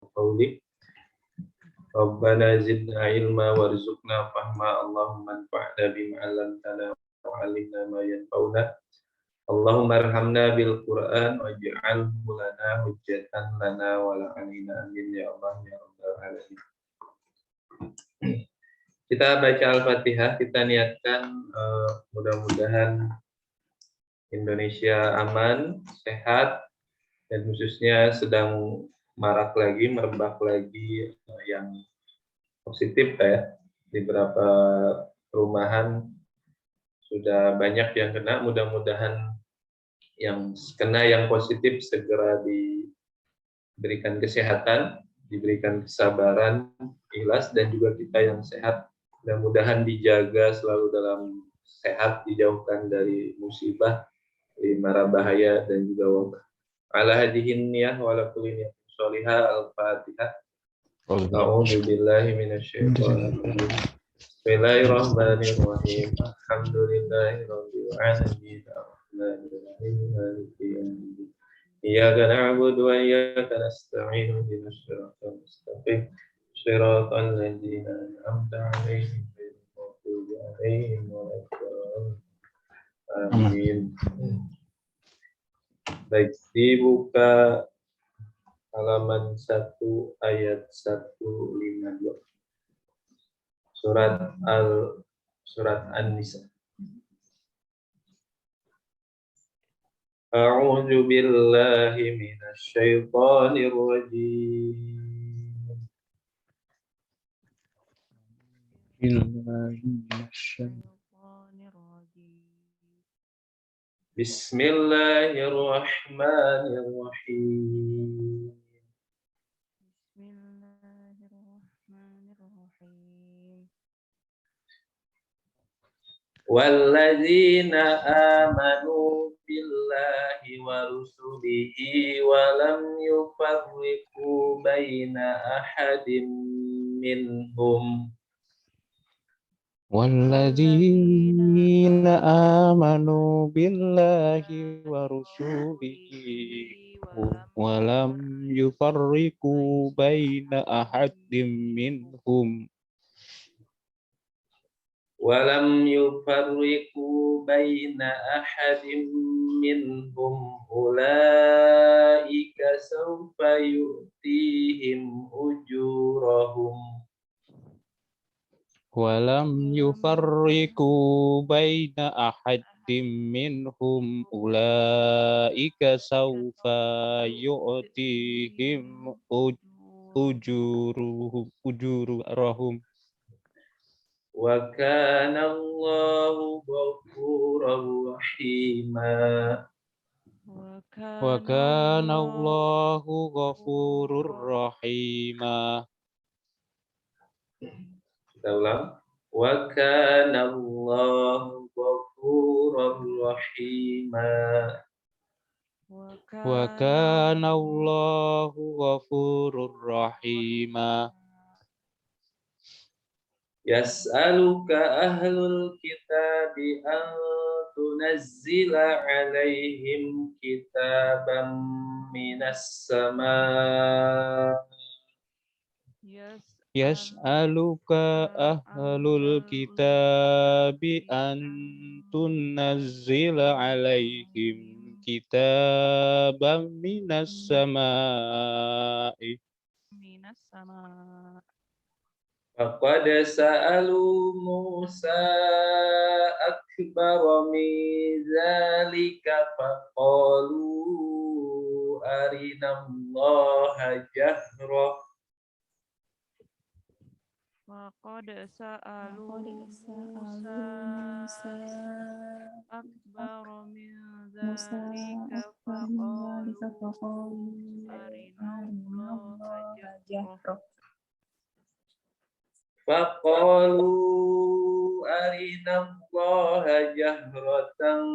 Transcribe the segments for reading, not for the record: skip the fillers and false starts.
qawli Rabbana zidna ilma warzuqna fahma Allahumma anfa'na bima 'allamtana wa 'allimna ma yanfa'una Allahumma arhamna bil Qur'an waj'alhu lana hujjatan lana wa la 'alaina amin ya Allah ya rabbal alamin. Kita baca Al-Fatihah, kita niatkan mudah-mudahan Indonesia aman, sehat, dan khususnya sedang marak lagi, merebak lagi yang positif ya. Di beberapa perumahan sudah banyak yang kena, mudah-mudahan yang kena yang positif segera diberikan kesehatan, diberikan kesabaran, ikhlas, dan juga kita yang sehat mudah-mudahan dijaga selalu dalam sehat, dijauhkan dari musibah, dari mara bahaya dan juga wabah. Ala hadihin niyah wa ala kulli niyatin sholihah. Al-Fatihah. A'udzu billahi minasyaitonir rajim. Bismillahirrahmanirrahim. Alhamdulillahirabbil alamin. Arrahmanir rahim. Maliki yaumiddin. Iyyaka na'budu wa iyyaka nasta'in. Ihdinas siratal mustaqim. Shiratal ladzina an'amta 'alaihim ghairil maghdubi 'alaihim waladdallin. Amin. Baik, dibuka halaman 1 ayat 152. Surat An-Nisa. A'udzu billahi minasy syaithanir rajim. Bismillahirrahmanirrahim. Walladzina amanu billahi wa rusulihi wa lam yufarriqu baina ahadin minhum. Walladzina amanu billahi wa rusulihi wa lam yufarriqu baina ahadin minhum. Walam yufarriqu baina ahadin minhum ulaika sawfa yu'tihim ujurahum. Walam yufarriqu baina ahadin minhum ulaika sawfa yu'tihim ujurahum. Wa kana Allahu ghafurur rahima. Wa kana Allahu ghafurur rahima. Kita ulang. Wa kana Allahu ghafurur rahima. Wa kana Allahu ghafurur rahima. Yas'aluka ahlul kitabi an tunazzila alaihim kitaban minas sama. Yas'aluka ahlul kitabi an tunazzila alaihim kitaban minas sama'i. Faqad sa'alu Musa akbar min zalika faqalu arinallaha jahra. Faqad sa'alu Musa akbar min zalika faqalu arinallaha jahra. Faqalu arinallaha jahratan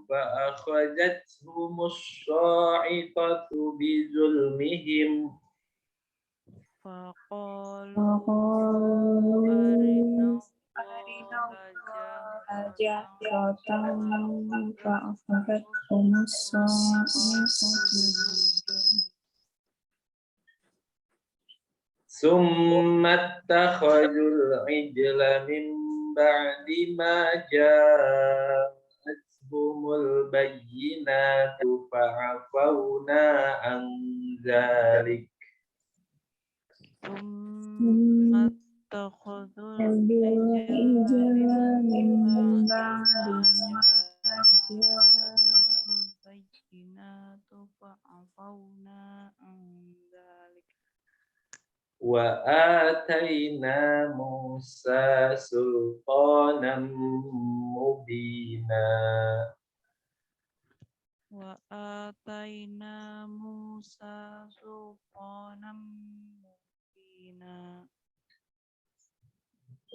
fa akhadhathumus sa'iqatu bi zulmihim. Faqalu arinallaha jahratan fa akhadhathumus sa'iqatu. Summa takhadul ijla min ba'di ma ja'atuhumul bayyinatu fa'afawna an dzalik. ثم اتخذوا العجل من بعد ما جاءتهم البينات فعفونا عن ذلك Wa atayna Musa sultanan mubina. وآتينا موسى سلطانا مبينا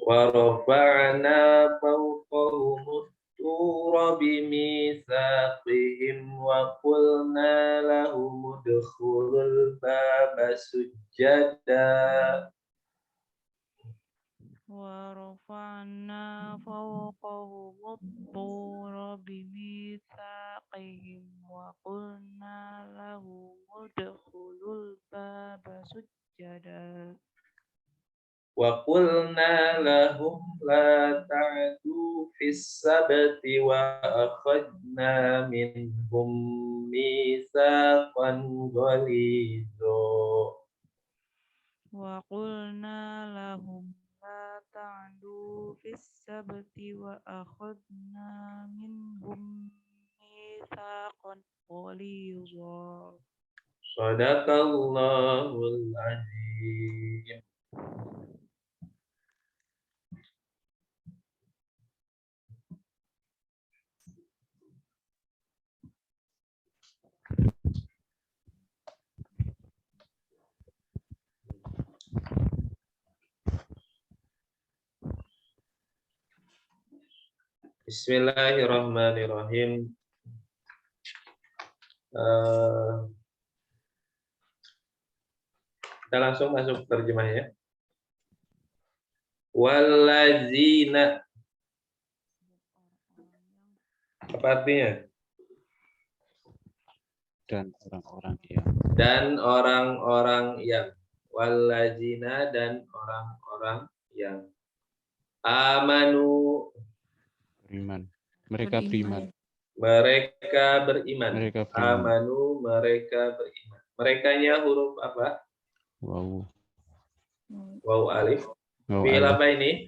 Wa rafa'na fawqahum الطور بميثاقهم وقلنا لهم ادخلوا الباب سجدا. ورفعنا فوقهم الطور بميثاقهم وقلنا لهم ادخلوا الباب سجدا وقلنا لهم لا تعدوا في السبت وأخذنا منهم ميثاقا غليظا. وقلنا لهم لا تعدوا في السبت وأخذنا منهم ميثاقا غليظا صدق الله العظيم. Bismillahirrahmanirrahim. Kita langsung masuk terjemahnya. Wallazina. Apa artinya? Dan orang-orang yang. Dan orang-orang yang. Wallazina dan orang-orang yang. Amanu. Beriman. Mereka beriman. Mereka beriman. Mereka beriman. Amanu, mereka beriman. Merekanya huruf apa? Wow. Waw alif. Wow, Fi'il alif. apa ini?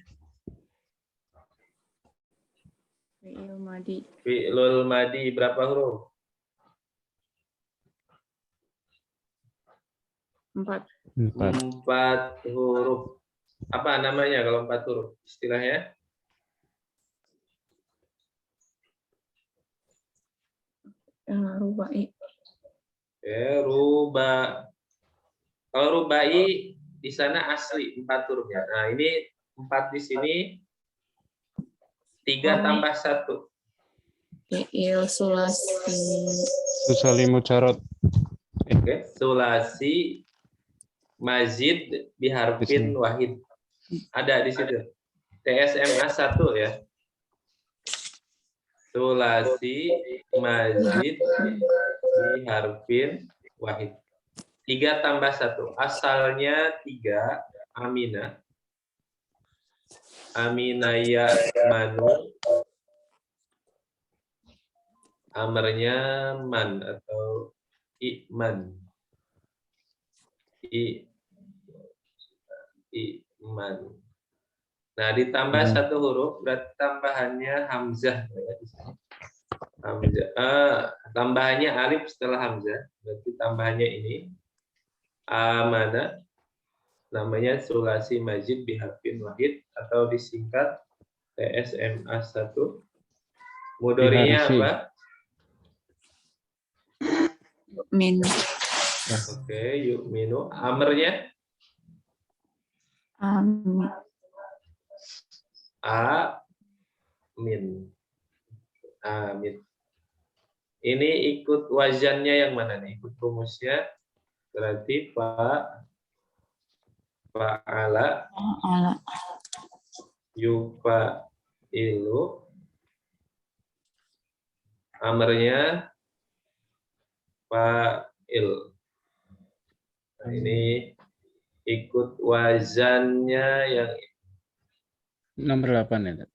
Fi'il madi. Fi'lul madi berapa huruf? 4. 4 huruf. Apa namanya kalau 4 huruf? Istilahnya? Rubai. Ruba. Kalau rubai di sana asli 4 huruf ya. Nah, ini 4 di sini 3 tambah 1. Fi'il sulasi. Susali mujarot. Oke, sulasi mazid biharfin wahid. Ada di situ. TSMA 1 ya. Sulasi mazid biharfin wahid. 3 tambah 1. Asalnya 3. Amina. Aminaya manu. Amarnya man atau iman. Iman. Nah, ditambah 1 huruf, berarti tambahannya hamzah. Hamzah. Tambahannya alif setelah hamzah, berarti tambahannya ini. Amana. Namanya sulasi majid biharfin wahid atau disingkat TSMA 1. Mudhari'nya apa? Min. Oke, yu'minu. Amarnya? Amin. Amin. Amin. Ini ikut wazannya yang mana nih? Ikut rumusnya. Berarti fa'ala yufa'ilu. Amarnya fa'il. Nah, ini ikut wazannya yang Nomor 8 ya.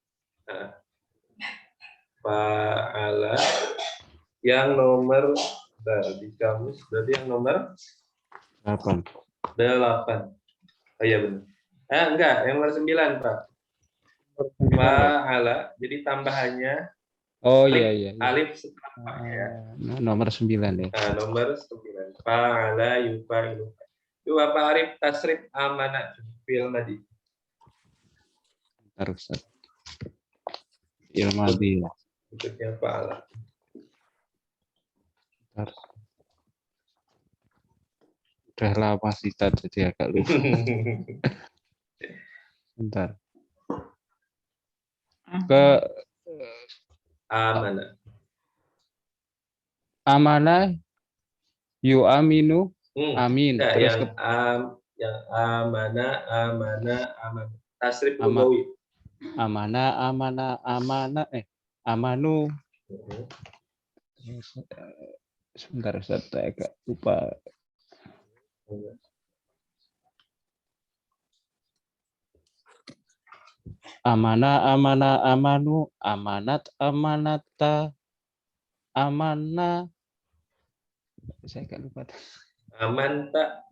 fa'ala yang nomor di kamus berarti yang nomor 8. 8. Oh iya benar. Enggak, yang nomor 9, Pak. Fa'ala, jadi tambahannya Oh iya iya. alif setelah ya. Nomor 9 ya. Nah, nomor 9. Fa'ala yufa'ilu. Itu apa Arif tasrif amanat fil madi. Harus. Ilmadi. Berikutnya fa'ala. Harus. Udah lama sih jadi agak lupa. Bentar. Ke Amanah. amanah yu aminu amin. Enggak, Terus yang amanah aman. Tasrif Ama- lugawi. amanu. Sebentar saya agak lupa. Amanu, amanat, amanata, amana. Saya agak lupa. Amanta,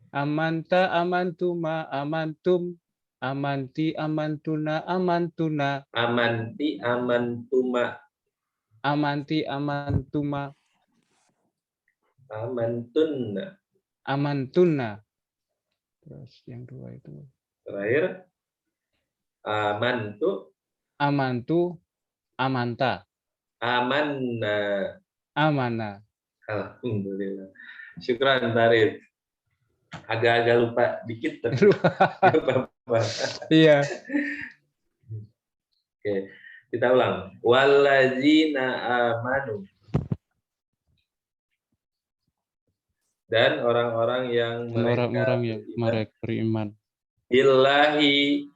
Amanta, amantuma, amantum, amanti, amantuna, amantuna, amanti, amantuma, amanti, amantuma, amantunna. amantuna. Terus yang dua itu. Terakhir, amantu, Amantu, amanta, amanna. amana. Alhamdulillah. Syukran Tarif. Agak-agak lupa dikit tapi nggak apa-apa. Iya. Oke, kita ulang. Wallazina amanu. Dan orang-orang yang Orang-orang yang mereka beriman billahi,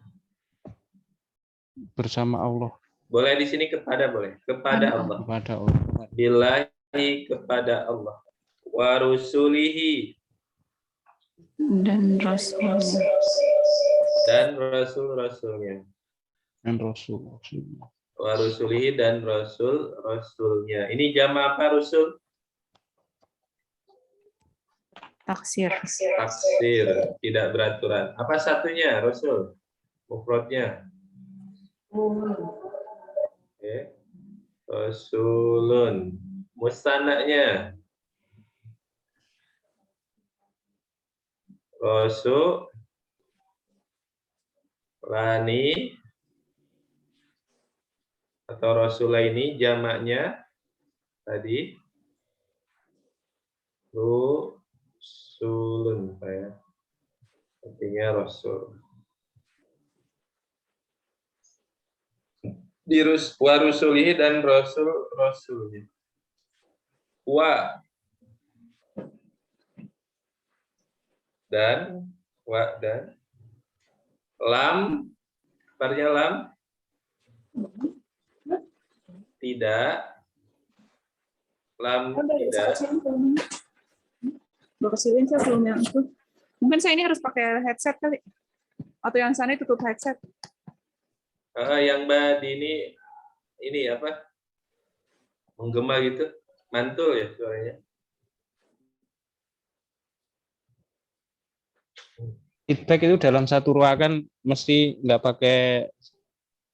bersama Allah. boleh di sini kepada boleh, kepada Allah. Kepada Allah. Billahi, kepada Allah. Wa rusulihi, Dan Rasul. dan rasul-rasulnya. Dan Rasul. Wa rusulihi dan rasul-rasulnya. Ini jama apa rusul? Taksir. Taksir, tidak beraturan. Apa satunya rasul? Mufradnya. Oke. Rasulun. Mustanaknya. Rasul. Rani. Atau rasulaini jamaknya tadi. Rasulun, Pak ya. Artinya rasul. Wa rusulihi dan rasulnya. Wa dan lam, artinya lam tidak, lam tidak. Kecilin saya belum yang itu. Mungkin saya ini harus pakai headset kali. Atau yang sana tutup headset. Yang Mbak Dini ini apa? Menggema gitu, mantul ya suaranya. Feedback itu dalam satu ruangan mesti nggak pakai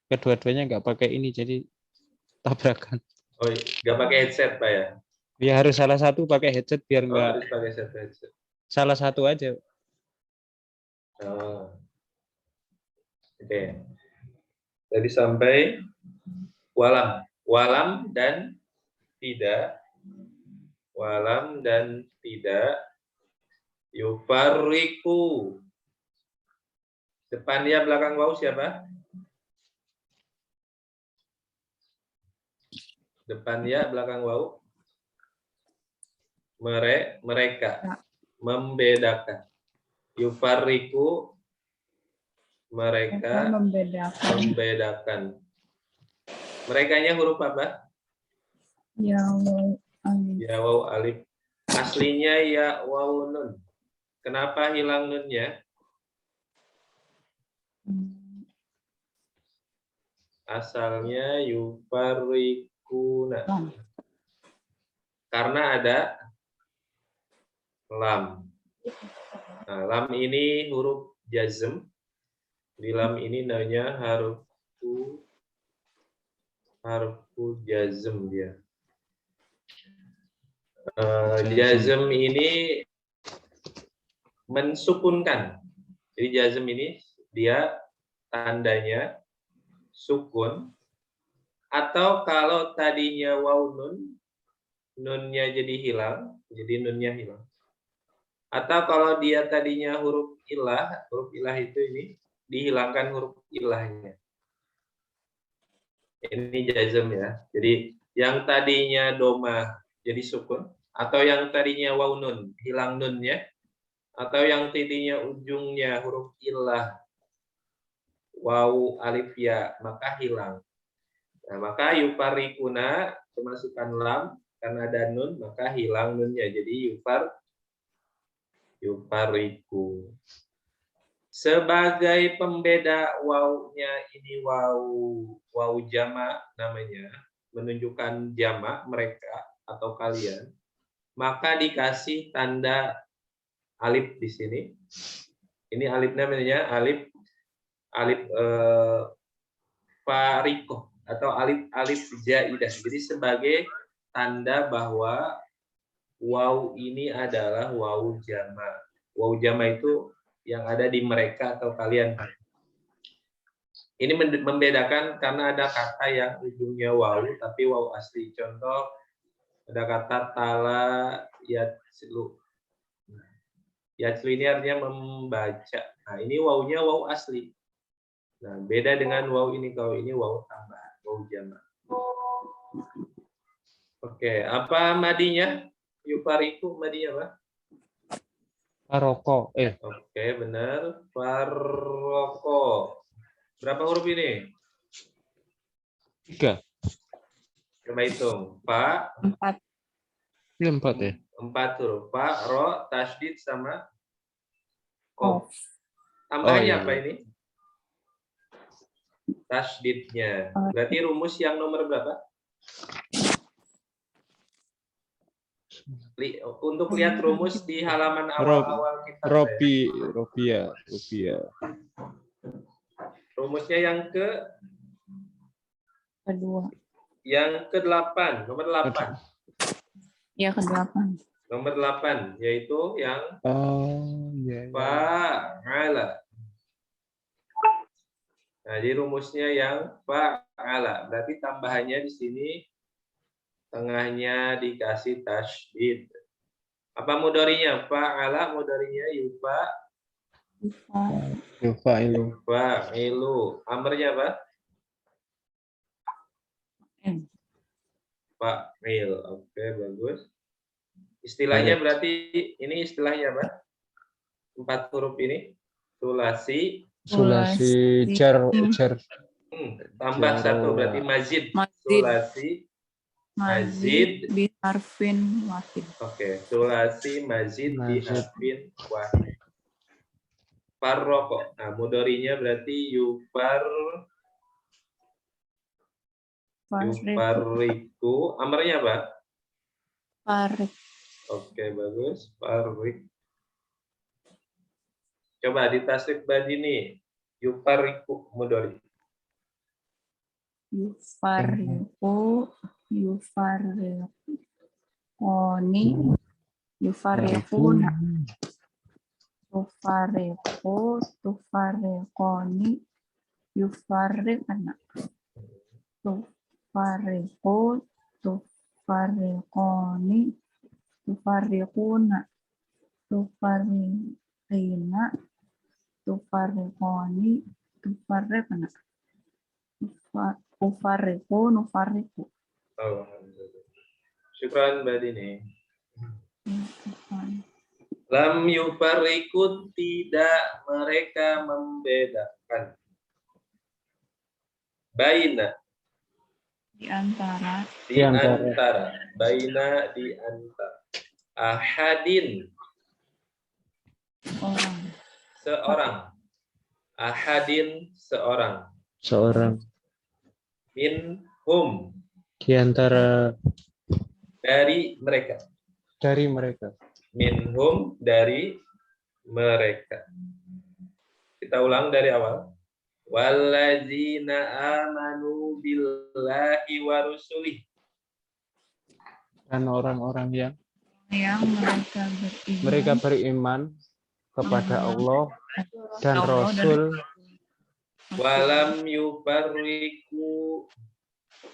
kedua-duanya, nggak pakai ini, jadi tabrakan. Oh, nggak pakai headset Pak ya? Ya harus salah satu pakai headset biar nggak Harus pakai headset. salah satu aja. Oh. Oke. Jadi sampai walam dan tidak, walam dan tidak, yufarriku. Depan dia belakang waw siapa? Depan dia belakang waw. Mereka membedakan. Yufarriku, mereka membedakan. Merekanya huruf apa? Ya waw alif. Ya waw alif. Aslinya ya waw nun. Kenapa hilang nunnya? Asalnya yufarriquna. Lam. Karena ada lam. Nah, lam ini huruf jazm. Di lam ini namanya harfu jazm dia. Jazm ini mensukunkan. Jadi jazm ini dia tandanya sukun, atau kalau tadinya waw nun, nunnya jadi hilang, jadi nunnya hilang. Atau kalau dia tadinya huruf ilah itu ini dihilangkan huruf ilahnya. Ini jazm ya. Jadi yang tadinya domah jadi sukun, atau yang tadinya waw nun hilang nunnya, atau yang tadinya ujungnya huruf ilah waw alif ya maka hilang. Nah, maka yufarriquna kemasukan lam karena ada nun maka hilang nunnya jadi yufarriqu. Sebagai pembeda wawnya ini waw jama namanya, menunjukkan jama mereka atau kalian, maka dikasih tanda alif di sini. Ini alif namanya alif fariqoh atau alif jaidah. Jadi sebagai tanda bahwa waw ini adalah waw jama. Waw jama itu yang ada di mereka atau kalian. Ini membedakan karena ada kata yang ujungnya waw tapi waw asli. Contoh ada kata tala yatslu. Yatslu ini artinya membaca. Nah, ini wawnya waw asli. Nah, beda dengan waw ini. Kalau ini waw tambahan, waw jama. Oke, apa madinya? Yufariqu madinya apa? Faroko. Oke, benar. Faroko. Berapa huruf ini? 3. Coba hitung. Fa. 4. 4 ya. 4 huruf. Fa, ro, tasdid sama Kof. Tambahnya iya. apa ini? Tasdidnya. Berarti rumus yang nomor berapa? Untuk lihat rumus di halaman awal-awal kita. Robia. Rumusnya yang Kedua. yang ke-8, nomor 8. Ya, ke-8. Nomor 8 yaitu yang fa'ala. Nah, jadi rumusnya yang fa'ala. Berarti tambahannya di sini tengahnya dikasih tasydid. Apa mudhari'nya? Fa'ala mudhari'nya yufa'ilu. Amrnya apa? Fa'il. Oke, bagus. Istilahnya berarti ini istilahnya apa? 4 huruf ini. Sulasi jar. Tambah 1 berarti mazid. Sulasi mazid bi harfin wahid. Oke, sulasi mazid bi harfin wahid. Farroko. Nah, mudhari'nya berarti yufarriqu. Amrnya apa? Farik. Oke, bagus. Farriq. Coba ditasrif badini. Yufarriqu mudhari'. Yufarriquni, yufarriquna, tufarriquni, yufarriqna, tufarriquni, tufarriquna, tufarriqina, tufarriquni, tufarriqna. Ufarriqu, nufarriqu. Alhamdulillah. Syukran Mbak Dini. Lam yufarriqu, tidak mereka membedakan. Baina. Di antara. Baina di antara. Ahadin. Seorang. Ahadin seorang. minhum, Di antara dari mereka. dari mereka. Minhum, dari mereka. Kita ulang dari awal. Walladzina amanu billahi wa rusulih. Dan orang-orang yang mereka beriman mereka beriman kepada Allah dan Allah dan Rasul Walam yufarriku,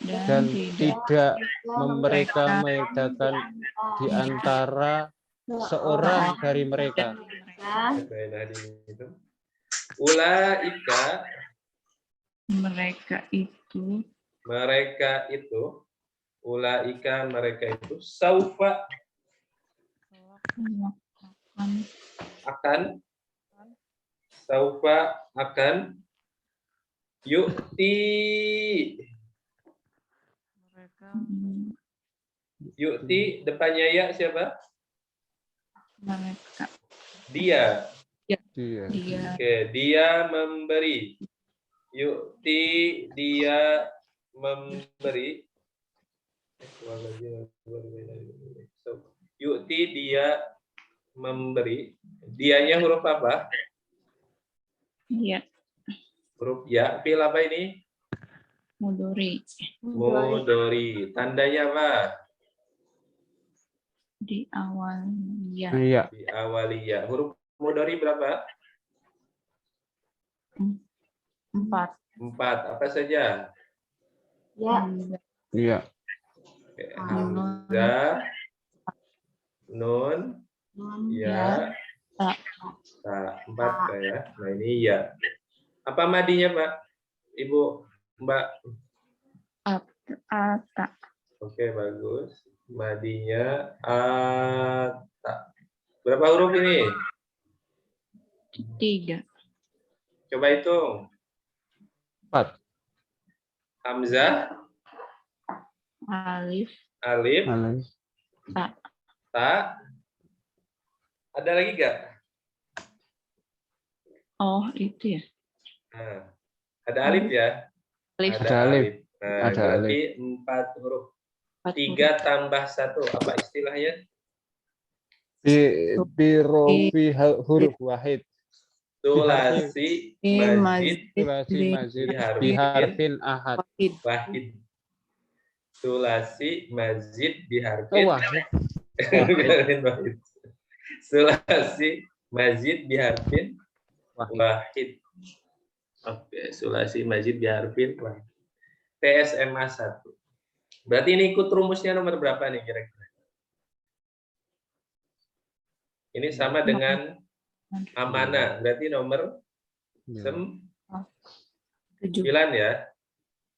dan tidak mereka membedakan di antara seorang dari mereka. Ulaika, mereka itu ulaika mereka itu saufa akan yu'ti, Mereka yu'ti depannya ya siapa? mereka Dia. Iya. dia Oke, dia memberi. Yu'ti, dia memberi. Yu'ti, dia memberi. Dianya huruf apa? dia Huruf ya. Fil apa ini? mudori Mudori. Tandanya apa? di awal ya Iya. Di awaliyah. Huruf mudori berapa? 4 4. Apa saja? ya Iya. Oke, Hamzah, nun, ya, ta. ta. 4 ya. Nah ini ya. Apa madinya Pak? Ibu, Mbak? ata Oke, bagus. Madinya ata. Berapa huruf ini? 3 Coba hitung. 4. Hamzah, alif alif, ta ta. Ada lagi nggak? oh itu ya Nah, ada alif ya? alif Ada alif. Nah, Ada berarti 4 huruf. 3 tambah 1. Apa istilahnya? Birofi huruf wahid. Sulasi mazid Sulasi mazid biharfin biharfin ahad. wahid. Sulasi mazid Oh, biharfin wahid. wahid. Sulasi mazid biharfin Wahid. wahid. Oke, sulasi mazid biharfin wahid. TSMA 1. Berarti ini ikut rumusnya nomor berapa nih kira-kira? Ini sama dengan amanah, berarti nomor 9 ya.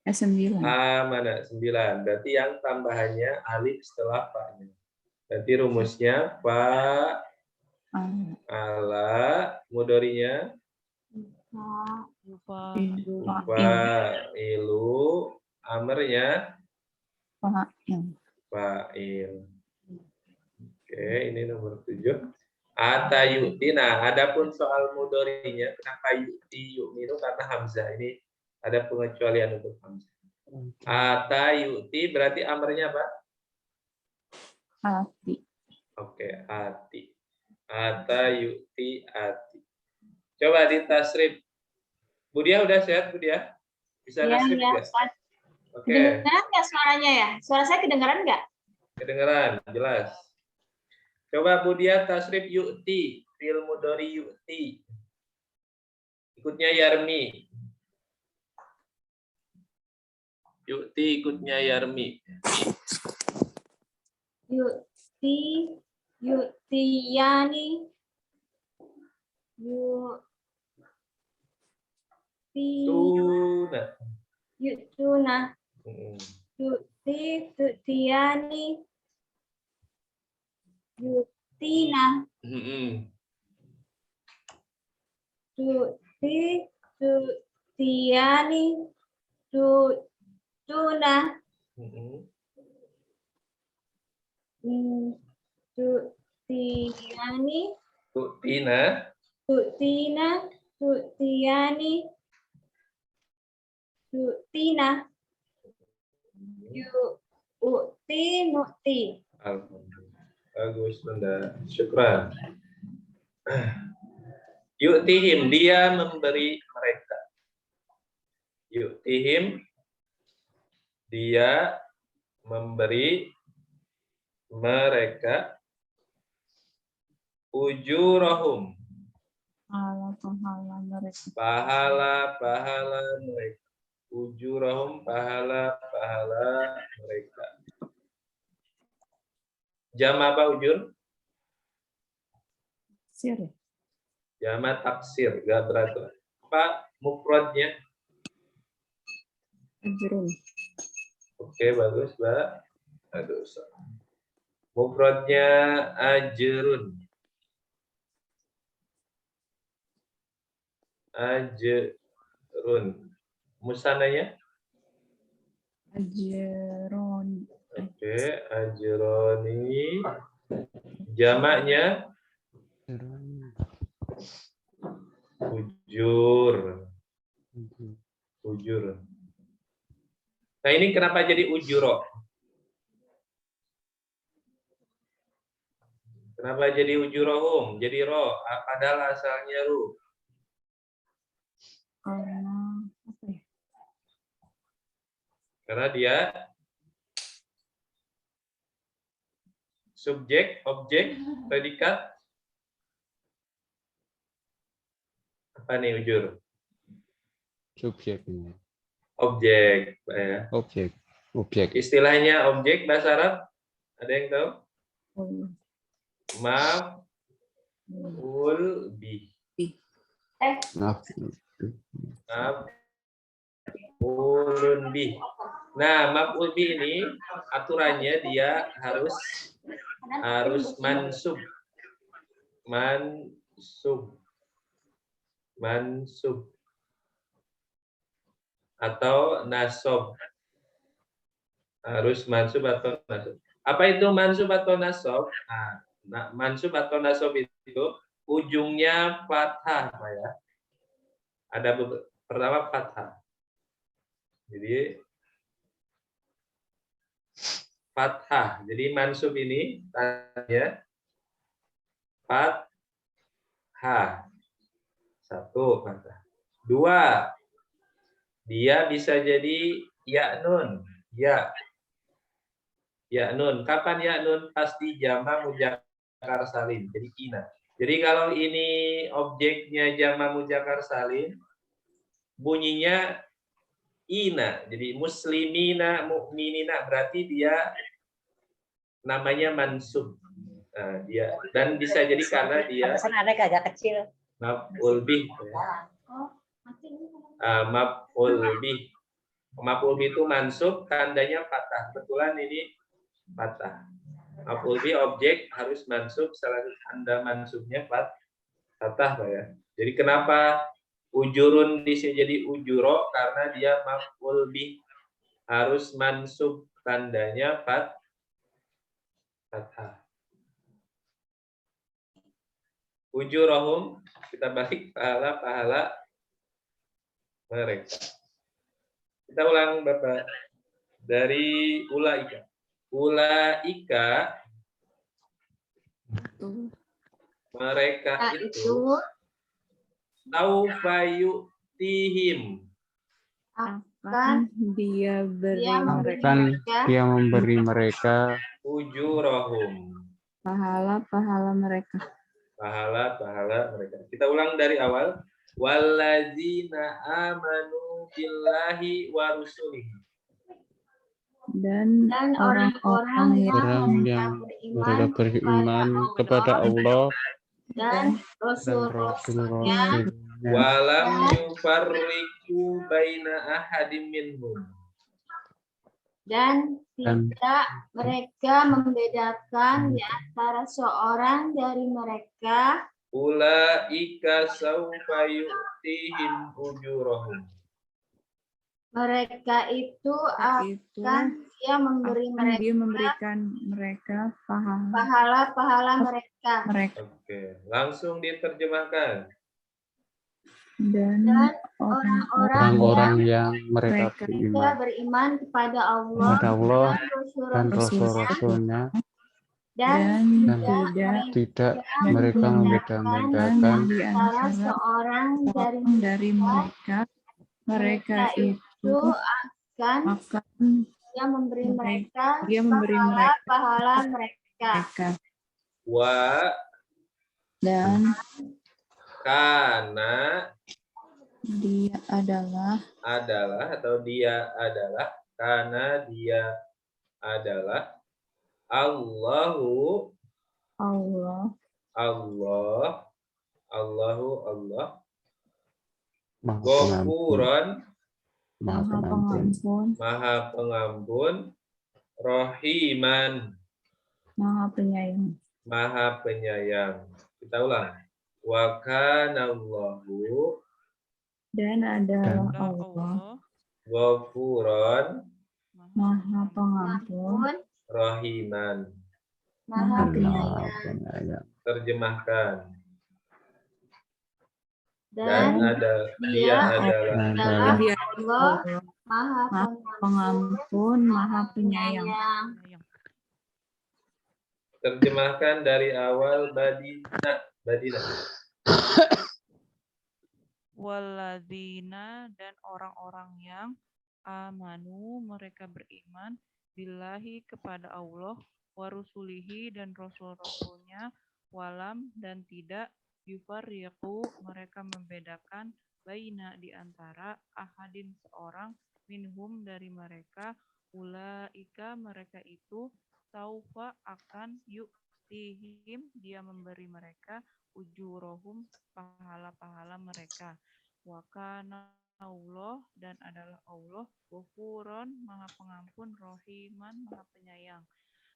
9 Amanah 9. Berarti yang tambahannya alif setelah fa-nya. Berarti rumusnya fa ala mudorinya lupa fa'ilu, amarnya fa'il. Oke, ini nomor 7. Atayuti. Nah, adapun soal mudorinya, kenapa yuti yu'minu? Karena hamzah. Ini ada pengecualian untuk hamzah. Atayuti berarti amarnya apa? hati Oke, ati. Atayuti ati. Coba ditasrif. Budia udah sehat, Budia? Bisa nasrif nggak? Oke, Kedengeran nggak suaranya ya? Suara saya kedengeran nggak? kedengeran, jelas. Coba Budia tasrif yu'ti, fil mudhari yu'ti. Ikutnya Yarmi. Yu'ti ikutnya Yarmi. Yutiyani, Tuna. yutuna, Hmm. tutiyani, yutina, Hmm. tutiyani, tutuna, Hmm. tutiyani, Tutina. tutina, tutiyani, tutina, Yu'ti nu'ti. Alhamdulillah. Bagus, Bunda. Syukran. Yu'tihim, dia memberi mereka. Yu'tihim, dia memberi mereka. Ujurahum, Pahala-pahala mereka. pahala-pahala mereka. Ujurahum, pahala-pahala mereka. Jam apa ujur? Sir ya? Jama taksir, gak beratur. Apa mufradnya? Ajrun. Oke, bagus, Mbak. Aduh, mufradnya ajrun. Ajrun. Musananya? Ajrun. Oke, ajroni. Jamaknya ujur. Ujur. Nah, ini kenapa jadi ujuro? Kenapa jadi ujurohum? Jadi ro, padahal asalnya ru. Karena apa ya? Karena dia subjek, objek, predikat. Apa nih ujur? Subjeknya. Objek, Pak ya. Objek. Istilahnya objek bahasa Arab, ada yang tahu? Oh, Maf'ul bih. Maf'ulun bih. Nah, maf'ul bih ini aturannya dia harus mansub. Mansub atau nasob. Harus mansub atau nasob. Apa itu mansub atau nasob? Nah, mansub atau nasob itu ujungnya fathah, Pak ya. Ada pertama fathah. Jadi fathah. Jadi mansub ini tanya fathah. Satu fathah. Dua, dia bisa jadi ya nun. Ya. Ya nun. Kapan ya nun? Pasti jama muzakkar salim. Jadi ina. Jadi kalau ini objeknya jama muzakkar salim, bunyinya ina. Jadi muslimina, mukminina, berarti dia namanya mansub. Nah, dia dan bisa jadi karena dia agak kecil. maf'ul bih. Maf'ul bih. Maf'ul bih itu mansub, tandanya fathah. Kebetulan ini fathah. Maf'ul bih objek harus mansub, salah satu tanda mansubnya fathah, Pak ya. Jadi kenapa ujurun bisa jadi ujuro? Karena dia maf'ul bih harus mansub, tandanya fathah. Ujurohum, kita balik pahala-pahala mereka. Kita ulang, Bapak. Dari ulaika. Ulaika, mereka itu saufa yu'tihim. akan dia beri mereka Akan dia memberi mereka Ujurohum. pahala-pahala mereka. Pahala-pahala mereka. Kita ulang dari awal. Walladzina amanu billahi wa rusulihi. Dan orang-orang yang mereka beriman kepada Allah dan dan Rasul-Rasulnya Rasul-Rasulnya Walam yufarriqu baina ahadim minhum. dan tidak mereka membedakan di antara seorang dari mereka. Ulaika saufa yu'tihim ujurahum. Mereka itu akan dia memberi mereka dia memberikan mereka pahala-pahala mereka. mereka. Oke, langsung diterjemahkan. Dan orang-orang yang mereka mereka beriman beriman kepada Allah kepada Allah dan Rasul-Rasulnya, Rasul-Rasulnya dan dan tidak mereka membeda-bedakan di salah antara seorang dari mereka. Mereka itu akan akan Dia memberi mereka Dia memberi mereka pahala mereka. mereka. Wa Dan kana dia adalah atau dia adalah, karena dia adalah Allahu Allah Allah Maha Pengampun, Ghafuran Maha Maha Pengampun, Pengampun, Maha Pengampun, Rohiman Maha Penyayang. Maha Penyayang. Kita ulang. Wa kana Allahu Dan adalah Allah Allah Ghafuran Maha Pengampun, Rohiman. Maha dan Penyayang. Maha Penyayang. Terjemahkan. Dan Dia adalah Adalah Dia Allah Maha Maha Pengampun, Maha Penyayang. Penyayang. terjemahkan dari awal Badina. Walladzina, dan orang-orang yang amanu, mereka beriman billahi, kepada Allah, wa rusulihi, dan rasul-rasulnya, walam, dan tidak yufarriqu, mereka membedakan baina, di antara ahadin, seorang, minhum, dari mereka, ulaika, mereka itu, saufa, akan, yu'tihim, dia memberi mereka, ujurohum, pahala-pahala mereka. Wa kana Allah, dan adalah Allah, Ghafuron, Maha Pengampun, Rohiman, Maha Penyayang.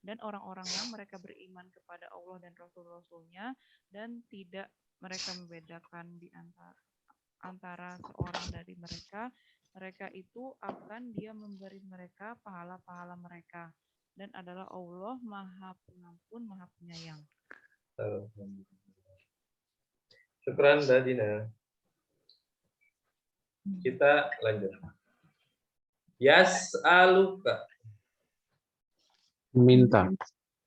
Dan orang-orang yang mereka beriman kepada Allah dan Rasul-Rasulnya, dan tidak mereka membedakan di antara seorang dari mereka, mereka itu akan dia memberi mereka pahala-pahala mereka. Dan adalah Allah Maha Pengampun, Maha Penyayang. Syukran Badina. Kita lanjut. Yas'aluka. meminta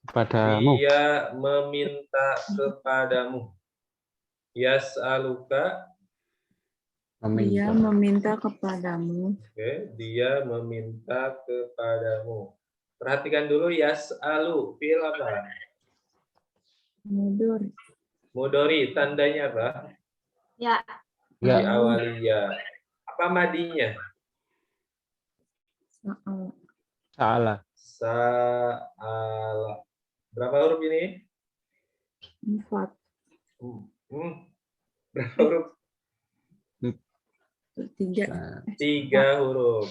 kepadamu. Dia meminta kepadamu. Yas'aluka. Dia Meminta. meminta kepadamu. Oke, dia meminta kepadamu. Perhatikan dulu yas'alu, fi'il apa? Mudur. Mudhari, tandanya apa? Ya, Ya, Diawali ya. Apa madinya? Saal. salah. Sa'ala. Berapa huruf ini? 4. Berapa huruf? 3. Sa- 3 huruf.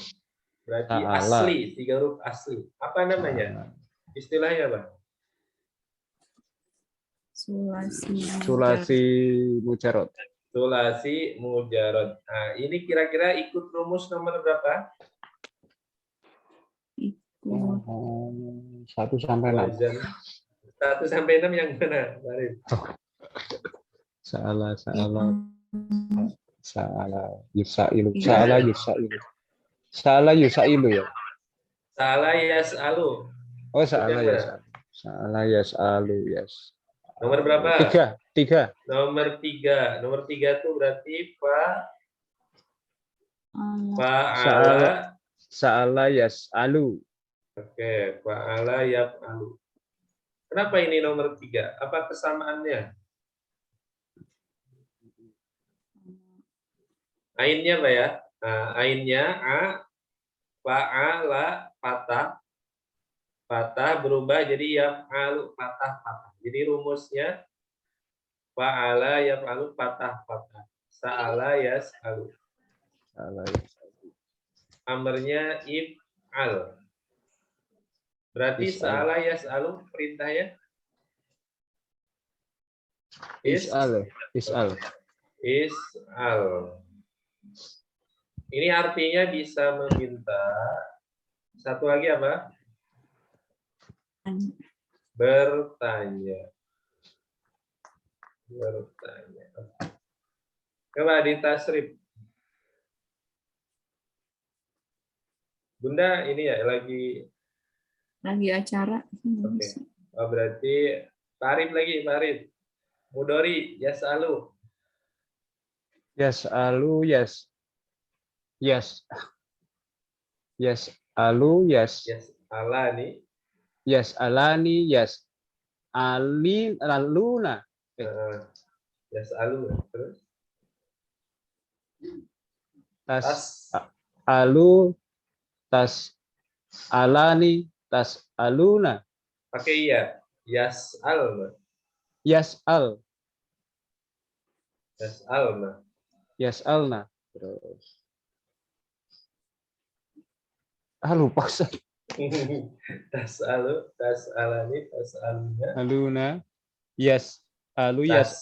Berarti Sa'ala. asli, 3 huruf asli. Apa namanya? Istilahnya apa? Sulasi mujarot. Sulasi mujarad. Nah, ini kira-kira ikut rumus nomor berapa? 1 sampai 6. Wazan. 1 sampai 6 yang mana? Mari. Salah. Yusailu. Salah yusailu. Salah yusailu ya. Salah yas'alu. Oh, salah Yang mana? ya. Salah yasalu, yes. Nomor berapa? 3. Nomor 3. Nomor 3 itu berarti fa'ala. Salah yasalu. Oke, fa'ala yaf'alu. Kenapa ini nomor 3? Apa kesamaannya? Ainnya apa ya? Nah, ainnya fa'ala patah. Patah berubah jadi yaf'alu patah. Jadi rumusnya fa'ala yaf'alu patah. Sa'ala yas'alu. Salah yasalu. Amarnya if'al. Berarti Is'al. sa'ala yas'alu perintahnya Is'al. is'al. Ini artinya bisa meminta. Satu lagi apa? Bertanya. Coba di tasrif. Bunda ini ya lagi. acara. Oke. Oh, berarti Farid lagi, Farid. Mudori, yasalu. Yes, alu, yes. Yes. Yes, alu, yes. Yasala nih. Yes, alani, yes. Ali, aluna. Yasalu. Terus Tas, tas. alu, tas, alani, tas, aluna. Pakai ya. Yasal. Yes, al. Yasal. Yes, alna. Terus. Lupa, Ustaz. Tasalu, tasalani, tasaluna. Aluna. Yes, alu, yes,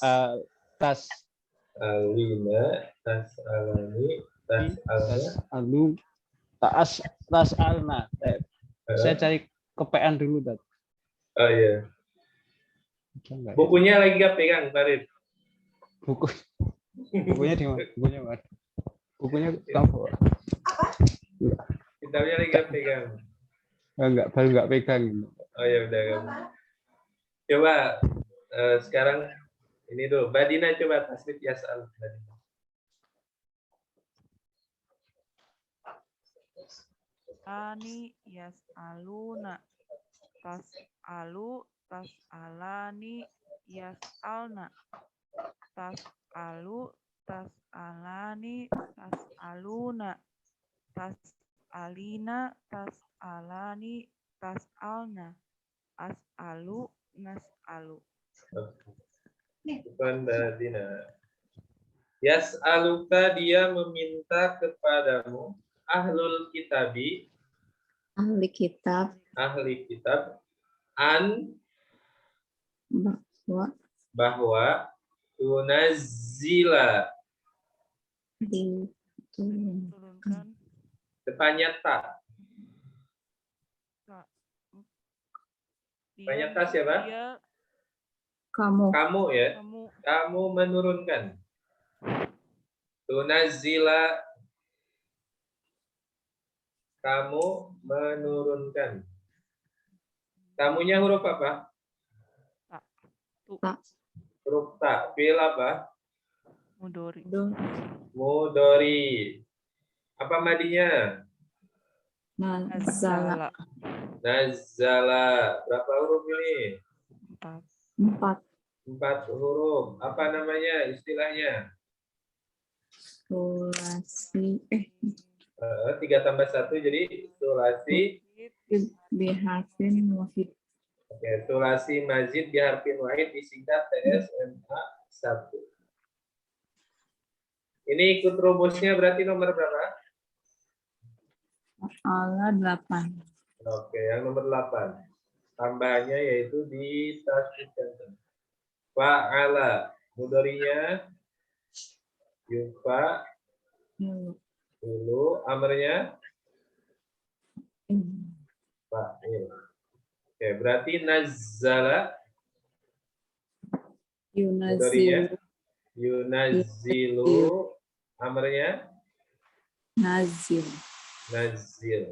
tas. Alina, tasalani, tasalna. Tas, alu, tas, alna. Saya cari kepean dulu, Dad. Oh iya. Bukunya lagi gak pegang, Farid? Bukunya di mana? Bukunya kamu. Kitabnya lagi gak pegang. Baru nggak pegang. Oh ya udah kamu. Coba sekarang ini dulu. Badina coba tasrif yasal. Ani yas'aluna. Tas'alu, tas'alani, yas'alna. Tas'alu, tas'alani, tas'aluna. Tas'alina, tas'alani, tas'alna. As'alu, nas'alu. Badina. Yas'aluka, dia meminta kepadamu ahlul kitabi, Ahli kitab ahli kitab, an bahwa tunazila, Turunkan. depannya tak. Depannya tak siapa? Dia, Kamu ya. kamu Kamu menurunkan. Tunazila, kamu menurunkan. Kamunya huruf apa? tak. Huruf tak. Fi'il apa? Mudori. Mudori. Apa madinya? Nazala Nazala. Berapa huruf ini? 4 4 huruf. Apa namanya istilahnya? sulasi 3 tambah 1 jadi sulasi. biharfin wahid. Oke, sulasi mazid biharfin wahid disingkat TSMA 1. Ini ikut rumusnya berarti nomor berapa? Ala 8. Oke, yang nomor 8. Tambahnya yaitu di tasdid. Fa'ala. Mudhari'nya yufa dulu, amarnya fa'il. Oke, berarti nazzala mudhari'nya yunazzilu, amarnya Nazil. nazil.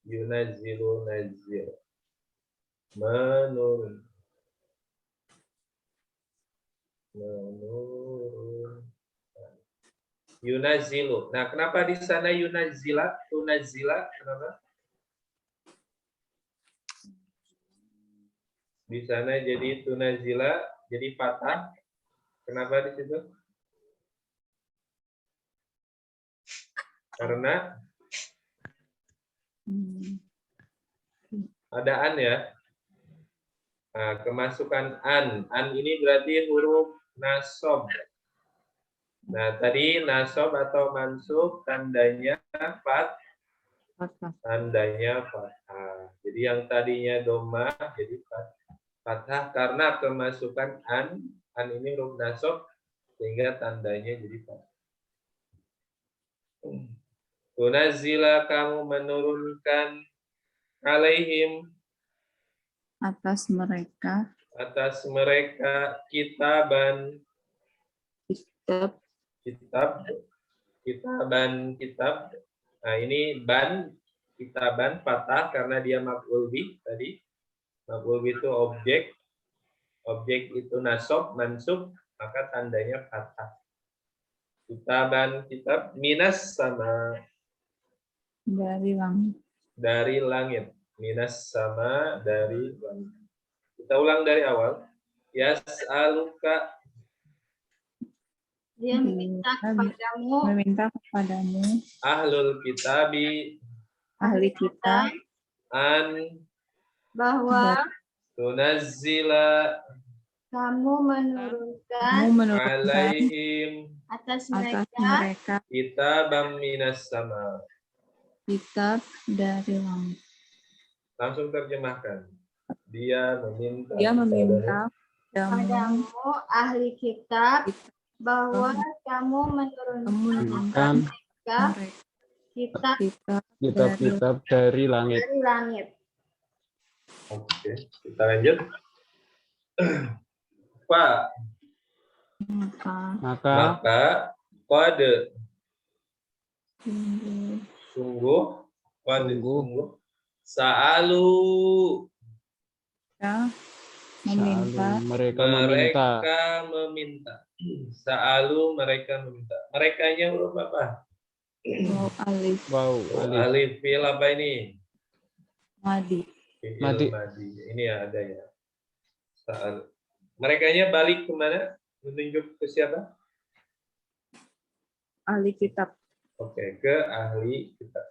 Yunazzilu nazil. Menurun. Yunazilu. Nah, kenapa di sana yunazila, tunazila? Kenapa? Di sana jadi tunazila, jadi fathah. Kenapa di situ? Karena ada an ya. Nah, kemasukan an. An ini berarti huruf nasab. Nah, tadi nasab atau mansub tandanya tandanya fathah. Jadi yang tadinya domah jadi fathah karena kemasukan an. An ini huruf nasab sehingga tandanya jadi fathah. Tunazila, kamu menurunkan alaihim, Atas mereka atas mereka kitaban, Kitab. kitab, kitab. Nah, ini ban, kitaban patah karena dia maf'ul bih tadi. Maf'ul bih itu objek. Objek itu nasab, mansub, maka tandanya patah. Kitaban, kitab, minas sama Dari langit. dari langit. Minas sama dari langit. Kita ulang dari awal. Yas'aluka, Dia meminta kepadamu Meminta kepadamu ahlul kitabi ahli kitab an bahwa tunazzila kamu menurunkan menurunkan alaihim atas atas mereka mereka kitabam minas sama. kitab dari langit. Langsung terjemahkan. Dia meminta Dia meminta kepadamu padamu ahli kitab bahwa kamu menurunkan Menurunkan mereka kitab kitab-kitab dari langit. dari langit. Oke, kita lanjut. Pak, maka maka kode sungguh, kode Sungguh. sungguh, sa'alu mereka meminta Mereka meminta. meminta. Sa'alu mereka meminta. Merekanya huruf apa? waw alif Wow, alif. Alif fi'il apa ini? madi Fi'il Madi. madi. Ini ya ada ya. Sa'al. Merekanya balik kemana? Menunjuk ke siapa? ahli kitab. Oke, ke ahli kitab.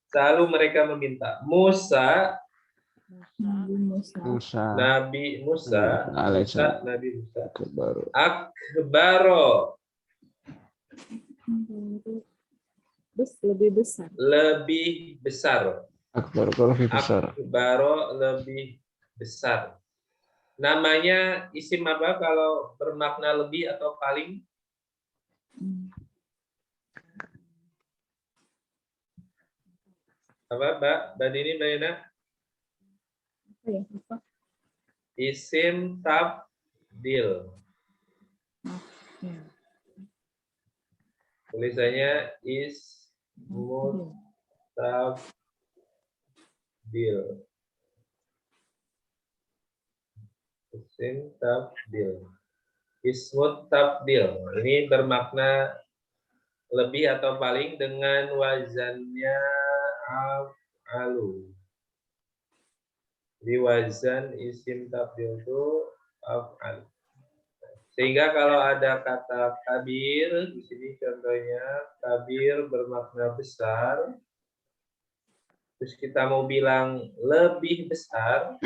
Selalu mereka meminta. Musa, Nabi Musa Nabi Musa, Alaihissalam. Nabi Musa. Baru. Akbaro, lebih besar. lebih besar. Akbar kalau lebih besar. Akbaro, lebih besar. Namanya isim apa kalau bermakna lebih atau paling? Apa, Mbak? Mbak Dini, Mbak Yana? Apa ya? Apa? Isim tabdil. Ya. Tulisannya ismu tabdil. Isim tabdil. Ismu tabdil. Ini bermakna lebih atau paling dengan wazannya af'alu. Di wazan isim tabdil itu af'al. Sehingga kalau ada kata kabir, di sini contohnya kabir bermakna besar. Terus kita mau bilang lebih besar,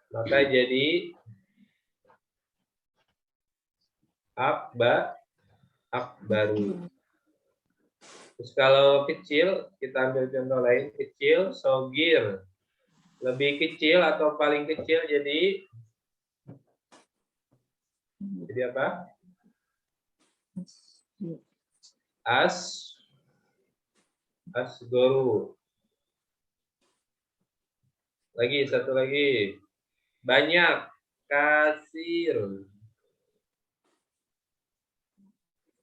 maka jadi akbaru. Terus kalau kecil, kita ambil contoh lain, kecil, sogir. Lebih kecil atau paling kecil jadi apa? Asgoru. Lagi, satu lagi. Banyak, kasir.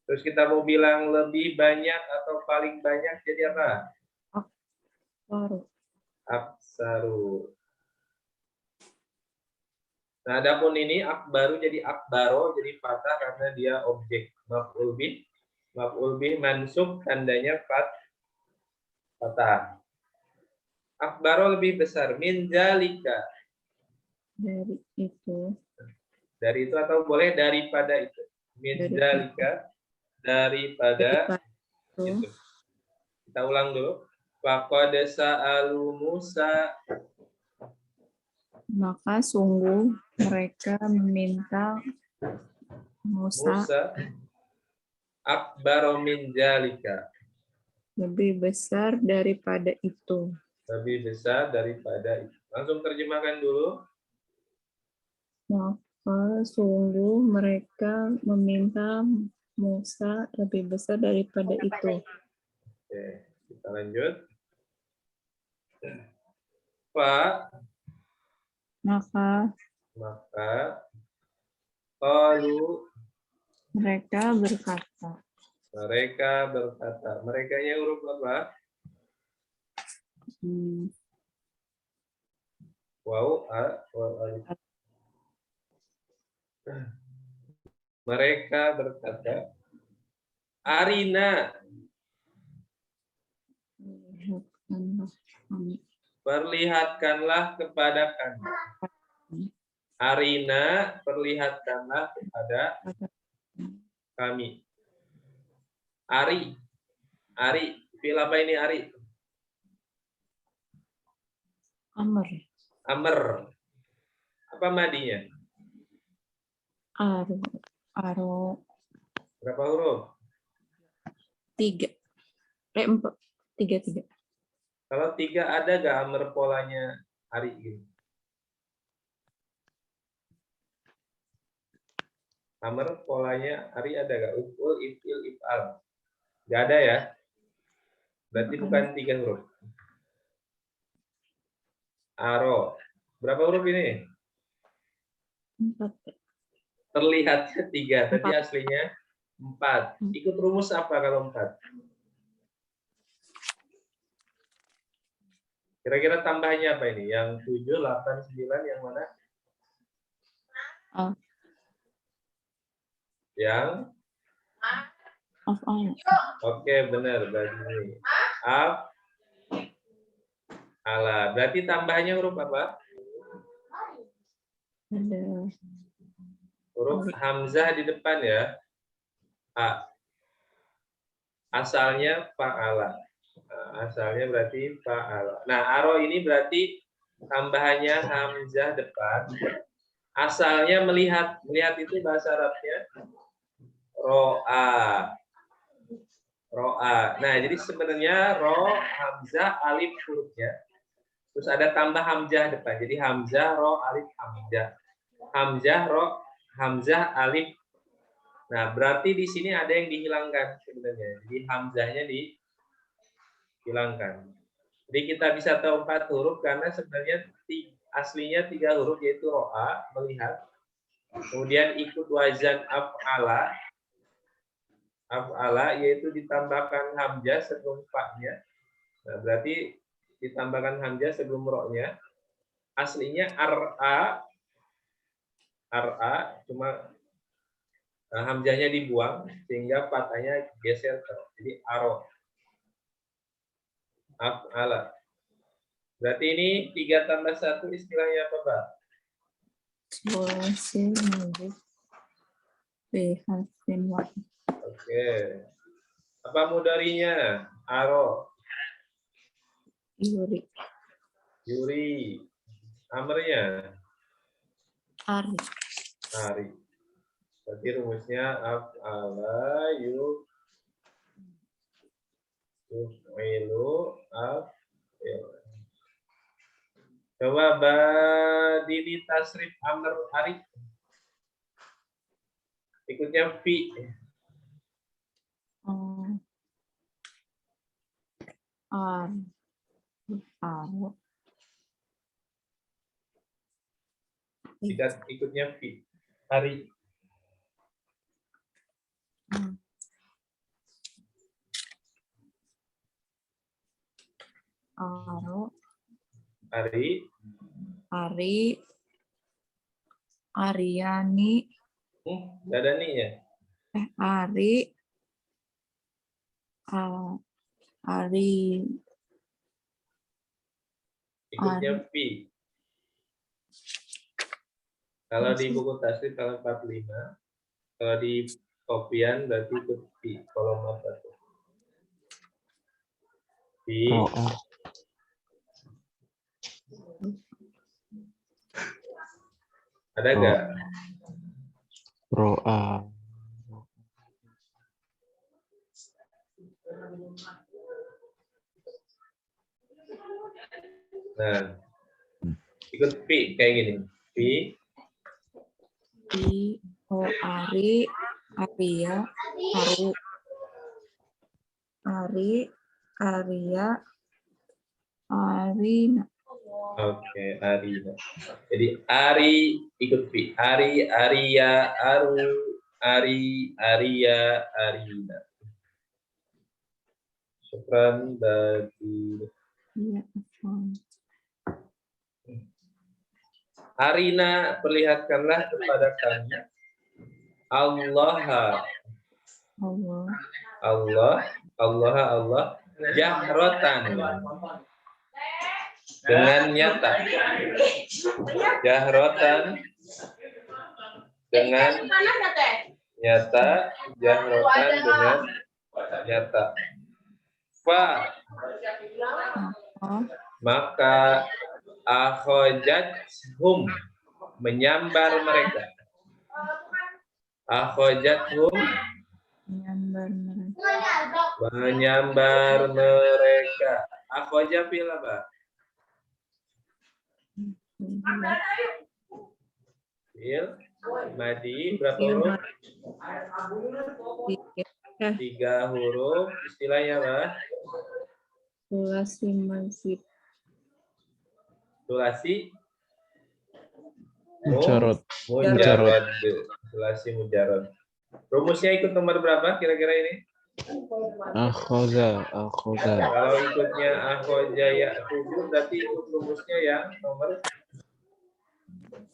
Terus kita mau bilang lebih banyak atau paling banyak jadi apa? Baru. Aksaru. Nah, adapun ini akbaru jadi akbaro jadi fathah karena dia objek maf'ul bih. Maf'ul bih mansub tandanya fathah. Akbaro lebih besar min zalika. Dari itu. Dari itu atau boleh daripada itu. Min zalika daripada itu. Kita ulang dulu. Faqad sa'alu Musa. Maka sungguh mereka meminta Musa akbaro min zalika. lebih besar daripada itu. Lebih besar daripada itu. Langsung terjemahkan dulu. Maka sungguh mereka meminta Musa lebih besar daripada itu. Oke, kita lanjut. Pak, Maka maka Qalu, Mereka berkata. mereka berkata. Merekanya huruf apa? Waw, alif. Mereka berkata, Arina, perlihatkanlah kepada kami. Arina, perlihatkanlah kepada kami. Ari, fil apa ini Ari? Amr. Amr. Apa madinya? Aro. Berapa huruf? 3. 4. 3. Kalau 3 ada gak Amr polanya Ari gitu? Amr polanya Ari ada gak? Uful, ifil, ifal. Gak ada ya? Berarti bukan 3 huruf. Aro. Berapa huruf ini? 4. Terlihatnya 3, tapi aslinya 4. Ikut rumus apa kalau 4? Kira-kira tambahnya apa ini? Yang 7, 8, 9 yang mana? Yang? Oke, benar. Berarti ala. Berarti tambahnya huruf apa? Ada. Huruf hamzah di depan ya. A. Asalnya fa'ala. Nah, asalnya berarti fa'ala. Nah, aro ini berarti tambahannya hamzah depan. Asalnya melihat. Melihat itu bahasa Arabnya ro'a. Ro'a. Nah, jadi sebenarnya ro, hamzah, alif hurufnya. Terus ada tambah hamzah depan. Jadi hamzah, ro, alif, hamzah. Hamzah, ro, hamzah, alif. Nah, berarti di sini ada yang dihilangkan sebenarnya. Jadi hamzahnya dihilangkan. Jadi kita bisa tahu 4 huruf karena sebenarnya aslinya 3 huruf yaitu ro'a, melihat. Kemudian ikut wazan af'ala. Af'ala yaitu ditambahkan hamzah sebelum fa'nya. Nah, berarti ditambahkan hamzah sebelum ro-nya. Aslinya ar'a. Ar'a cuma hamzahnya dibuang sehingga fathahnya geser terus. Jadi aro. Af'ala. Berarti ini 3 tambah 1 istilahnya apa, Pak? Oke. Apa mudarinya? Aro. Yuri. Amrnya? Ari. Berarti rumusnya af'ala yuf'ilu af'il. Coba badili tasrif amr Ari. Ikutnya fi. Ikutnya fi. Ari. Ari. Aryani. Nggak ada nih ya? Ari. Ikutnya fi. Kalau di buku tasrif kalau 45, kalau di kopian berarti ikut fi. Kolom apa tuh? Fi. Ada nggak? Ro'a. Nah, ikut fi kayak gini. Fi. Ari. Arya. Ari. Arya. Arina. Oke, arina. Jadi ari ikut fi. Ari, aria, aru, ari, aria, arina. Syukran dari Iya. Arina, perlihatkanlah kepada kami Allah, Allah. Allah, jahrotan dengan nyata, jahrotan dengan nyata, jahrotan dengan nyata. Fa, maka akhojathum, menyambar mereka. Akhojathum, menyambar mereka. Akhoja fil apa? Fil madi berapa huruf? 3 huruf. Istilahnya apa? Sulasi masjid. Sulasi Mujarad. mujarad. Sulasi mujarad. Rumusnya ikut nomor berapa kira-kira ini? Akhoza. Kalau ikutnya akhoja ya tubuh, berarti ikut rumusnya yang nomor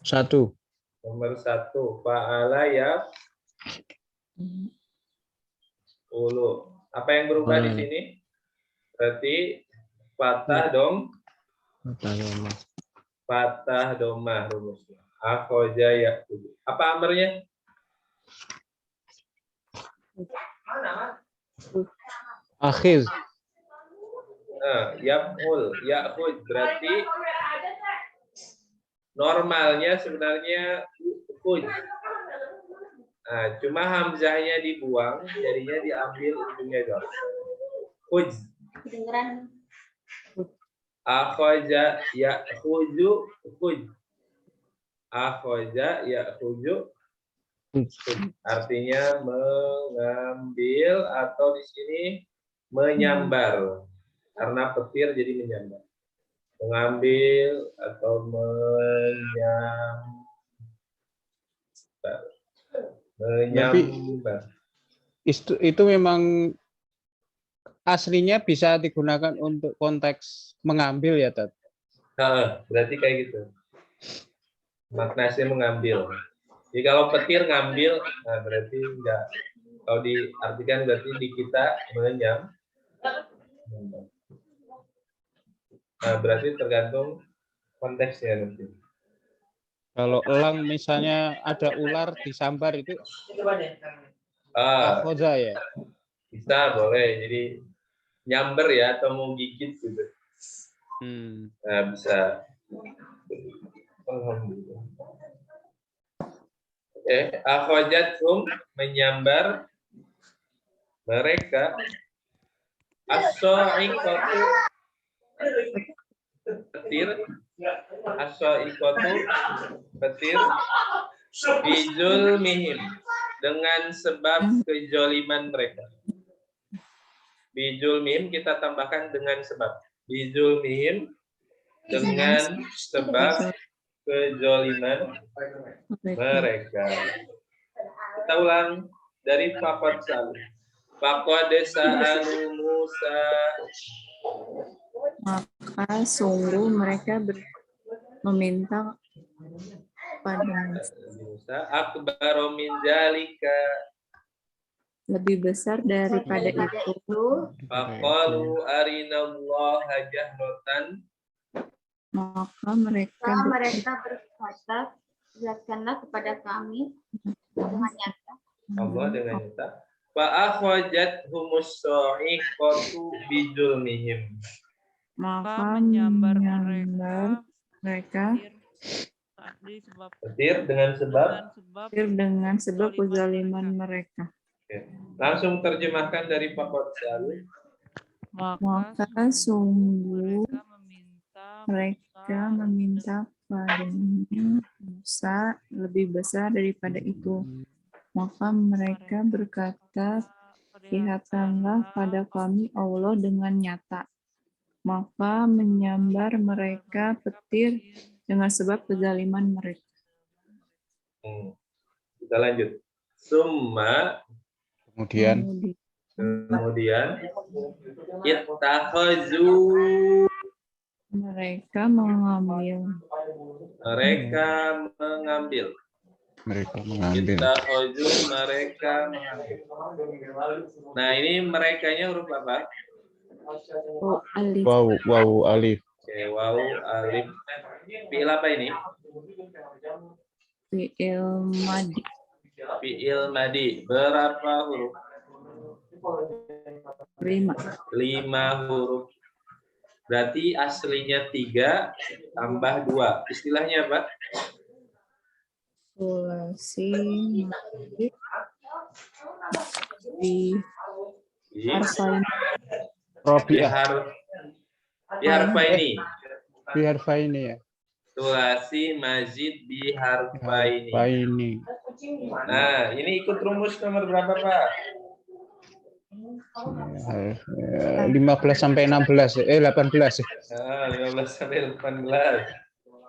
1. nomor 1. Fa'ala ya ulu. Apa yang berubah di sini? Berarti patah dong. Patah domah rumusnya. Akhoja ya tubuh. Apa amarnya? Akhiz. Ya'khud berarti normalnya sebenarnya khud. Nah, cuma hamzahnya dibuang, jadinya diambil ujungnya dong. Khud. Kedengeran. Akhoja ya'khuju khud. Akhoja ya'khuju khud. Artinya mengambil atau di sini menyambar. Karena petir jadi menyambar. Mengambil atau menyambar. Itu memang aslinya bisa digunakan untuk konteks mengambil ya, Tat? Nah, berarti kayak gitu. Maknanya mengambil. Jadi kalau petir ngambil, nah berarti enggak. Kalau diartikan berarti di kita menyam. Nah, berarti tergantung konteksnya nanti. Kalau elang misalnya ada ular disambar itu akhoza ya? Bisa, boleh. Jadi nyamber ya, atau mau gigit gitu. Nah, bisa. Alhamdulillah. Akhojathum, menyambar mereka. As-sa'iqatu, petir. As-sa'iqatu, petir. Bijul mihim, dengan sebab kejoliman mereka. Bijul mihim kita tambahkan dengan sebab. Bijul mihim, dengan sebab kejoliman mereka. Kita ulang dari Faqad Sa'alu. Faqad Sa'alu Musa. Maka sungguh mereka meminta pada Musa akbaru min zalika, lebih besar daripada itu. faqalu arinallaha jahratan, Maka mereka berkata, jelaskanlah kepada kami dengan nyata. Allah dengan nyata. Fa akhrajathhumus sa'iqatu bijulmihim, maka menyambar mereka petir dengan sebab kezaliman mereka. Oke. Langsung terjemahkan dari Faqad Sa'alu. Maka sungguh mereka meminta padanya Musa lebih besar daripada itu. Maka mereka berkata, lihatkanlah pada kami Allah dengan nyata. maka menyambar mereka petir dengan sebab kezaliman mereka. Kita lanjut. Summa, Kemudian kemudian ittakhazu, mereka mengambil mereka mengambil. Ittakhazu, mereka mengambil. Nah, ini merekanya huruf apa? alif Waw alif. Oke, waw alif. Fi'il apa ini? fi'il madi Fi'il madi. Berapa huruf? 5. 5 huruf. Berarti aslinya 3 tambah 2. Istilahnya apa? Sulasi madi di harfain Biharfaini. Biharfaini ya. Sulasi mazid biharfaini. Biharfaini. Nah, ini ikut rumus nomor berapa, Pak? 15 sampai 16 18 ya. Nah, 15 sampai 18.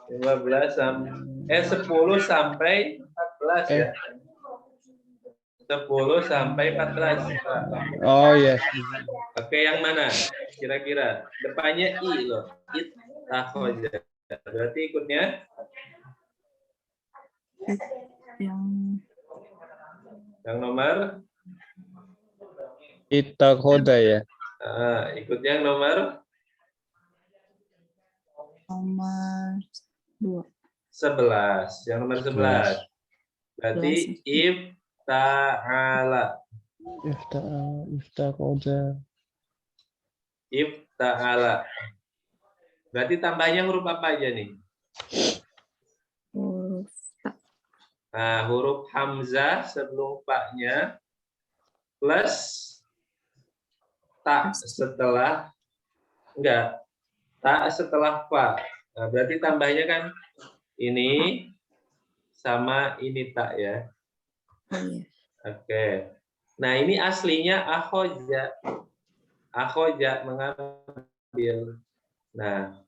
10 sampai 14 ya. 10 sampai 14. Oh ya. Oke, yang mana? Kira-kira depannya i loh. Ittakhaza. Berarti ikutnya yang nomor Ittakhoda ya. ikutnya yang nomor 2. 11. Yang nomor 11. Berarti ifta'ala. Iftakhoda. Ifta'ala. Berarti tambahnya huruf apa aja nih? Huruf ta. Nah, huruf hamzah sebelum fa-nya plus ta setelah ta setelah fa. Nah, berarti tambahnya kan ini sama ini tak ya. Oke. Nah, ini aslinya akhoja. Akhoja mengambil. Nah,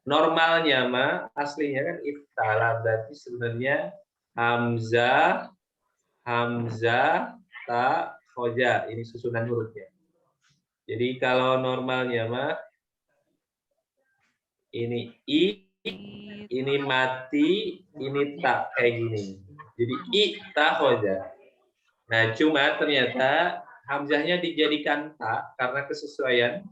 normalnya mah aslinya kan iftala, berarti sebenarnya hamzah ta khoja, ini susunan hurufnya. Jadi kalau normalnya mah ini i, ini mati, ini tak kayak gini. Jadi i ta khoja. Nah, cuma ternyata hamzahnya dijadikan ta karena kesesuaian,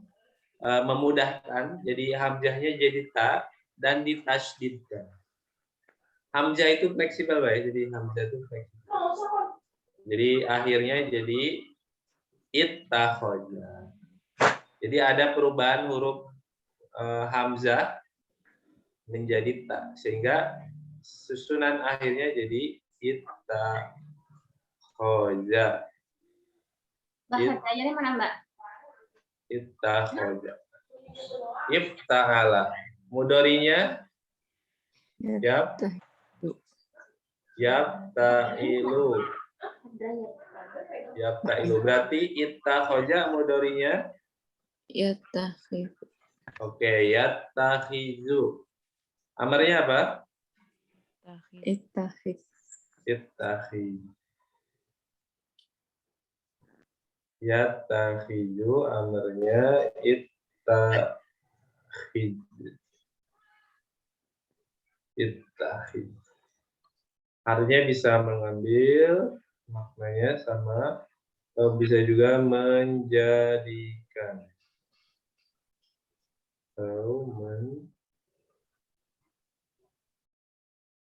memudahkan, jadi hamzahnya jadi ta dan ditasydidkan. Hamzah itu fleksibel, Pak. Jadi hamzah itu fleksibel. Jadi akhirnya jadi ittakhaza. Jadi ada perubahan huruf hamzah menjadi ta, sehingga susunan akhirnya jadi ittakhaza. Bahasa belajarnya mana, Mbak? Ittakhaza. Ifta'ala. Mudhari'nya yabta'ilu. Yabta'ilu. Berarti ittakhaza mudhari'nya Yatakhizu. Oke, yatakhizu. Amarnya apa? Ittakhiz. Ittakhiz. Yatakhizu amarnya ittakhiz. Ittakhiz. Artinya bisa mengambil, maknanya sama, atau bisa juga menjadikan. Atau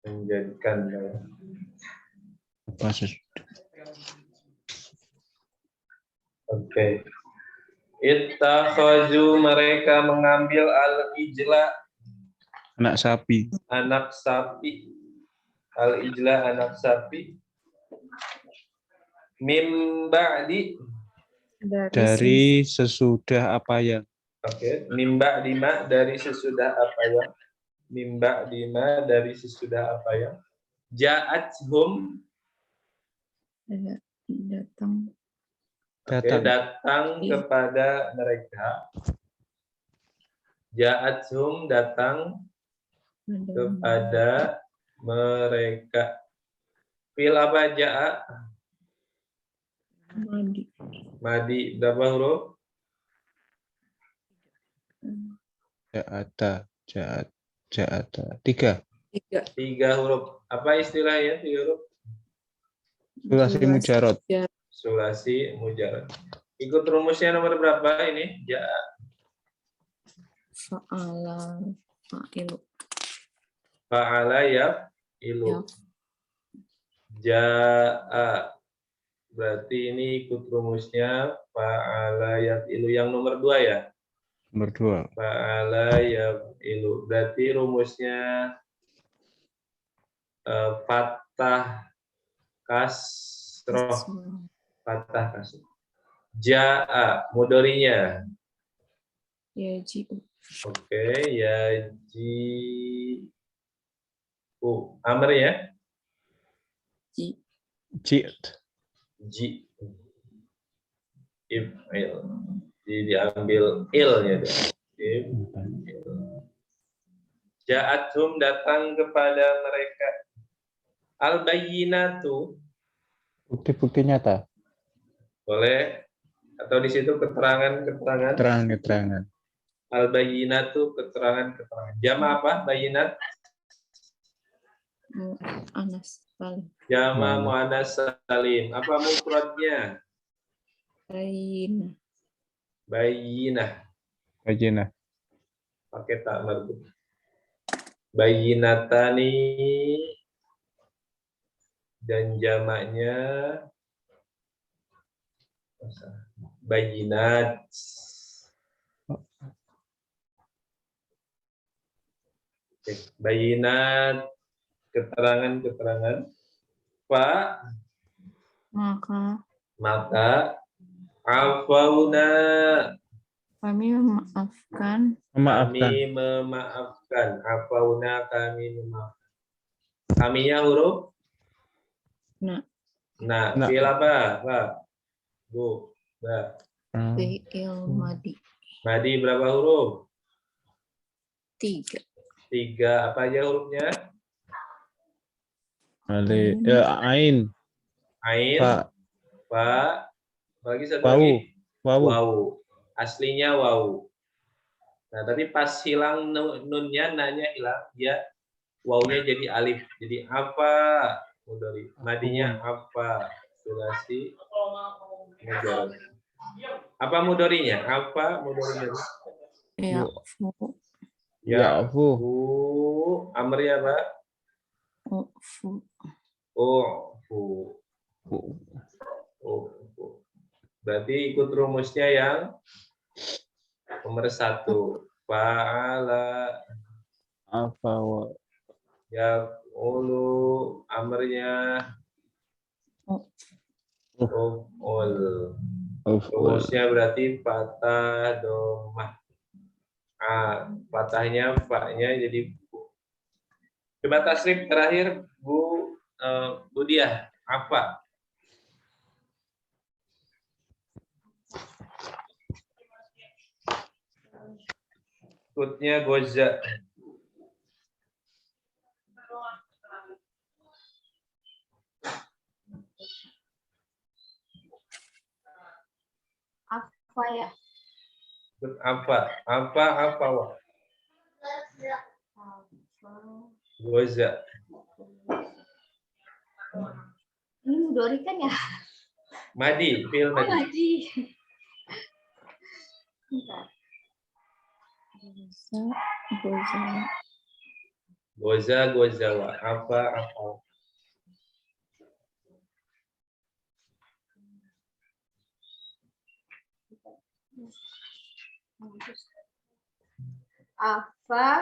menjadikan. Oke. Ittakhazu, mereka mengambil al-ijla, Anak sapi. anak sapi. Al-ijla, anak sapi. Mim ba'di, Dari sesudah apa yang. oke. Mim ba'di ma, dari sesudah apa yang. Mim ba'di ma, dari sesudah apa yang. Ja'athum, Datang. oke, datang kepada mereka. Ja'athum datang kepada mereka. Fil apa ja'a? Madi. Madi berapa huruf? Ja'ata, ja'ata. 3. 3. 3 huruf. Apa istilahnya 3 huruf? Sulasi mujarot. Sulasi mujarad. Ikut rumusnya nomor berapa ini? Ja'a. Fa'ala. Fa'ilu. Fa'ala yaf'ilu. Ja'a. Berarti ini ikut rumusnya fa'ala yaf'ilu yang nomor 2 ya? Nomor 2. Fa'ala yaf'ilu. Berarti rumusnya fathah kasroh. Fathah kasroh. Ja'a. Mudhari'nya. Yaji'u. Oke. Yaji'u. Amr ya? Ji. Ji't. Ji. If'il. Jadi diambil il-nya. Ja'athum datang kepada mereka. Al-bayyinatu. Bukti-bukti nyata. Boleh. Atau di situ keterangan-keterangan. Keterangan. Al-bayyinatu keterangan-keterangan. Jama apa? Bayyinat. Anas. Salim. Jama muannas salim. Apa mufradnya? Bayin. Bayyinah. Bayyinah. Pakai tak marbut. Bayyinatani dan jamaknya bayyinat. Oke. Bayyinat keterangan-keterangan. Maka afauna Kami memaafkan. kami memaafkan. Afauna kami memaafkan. Kaminya huruf? Nah. Nah, Nah. fi'il apa? Pak. Bu. Ba. Fi'il madi. Madi berapa huruf? 3. 3. Apa aja hurufnya? Ain. Ain. Fa. Bagi satu Wawu. lagi. Wawu. Wawu. Aslinya wawu. Nah, tapi pas hilang nunnya, nanya hilang, dia wawunya jadi alif. Jadi apa? Mudhari. Madinya apa? Sulasi mujarad. Apa mudharinya? Apa mudharinya? Ya'fu. Ya'fu. Amrnya apa? U'fu. U'fu. Berarti ikut rumusnya yang nomor 1. Fa'ala Afawa. yaf'ulu. Amrnya uf'ul. Rumusnya berarti fathah domah. Fathahnya fa-nya jadi bu. Coba tasrif terakhir Bu Diah. Apa? Kutnya goza. Apa ya? Apa wa? Goza. Ini mudhari kan ya? Madi, fi'il madi. Madi. Bentar. Gozawa. Apa. Afa.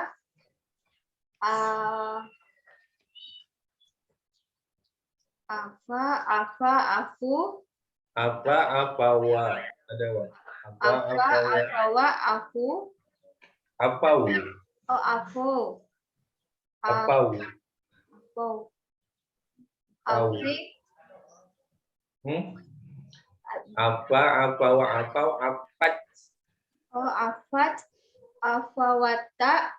Aku. Apa wa. Ada wa. Aku. Apau. Oh, aku. Apau. Afik. Apa wa atau apat. Oh, afat. Afawata.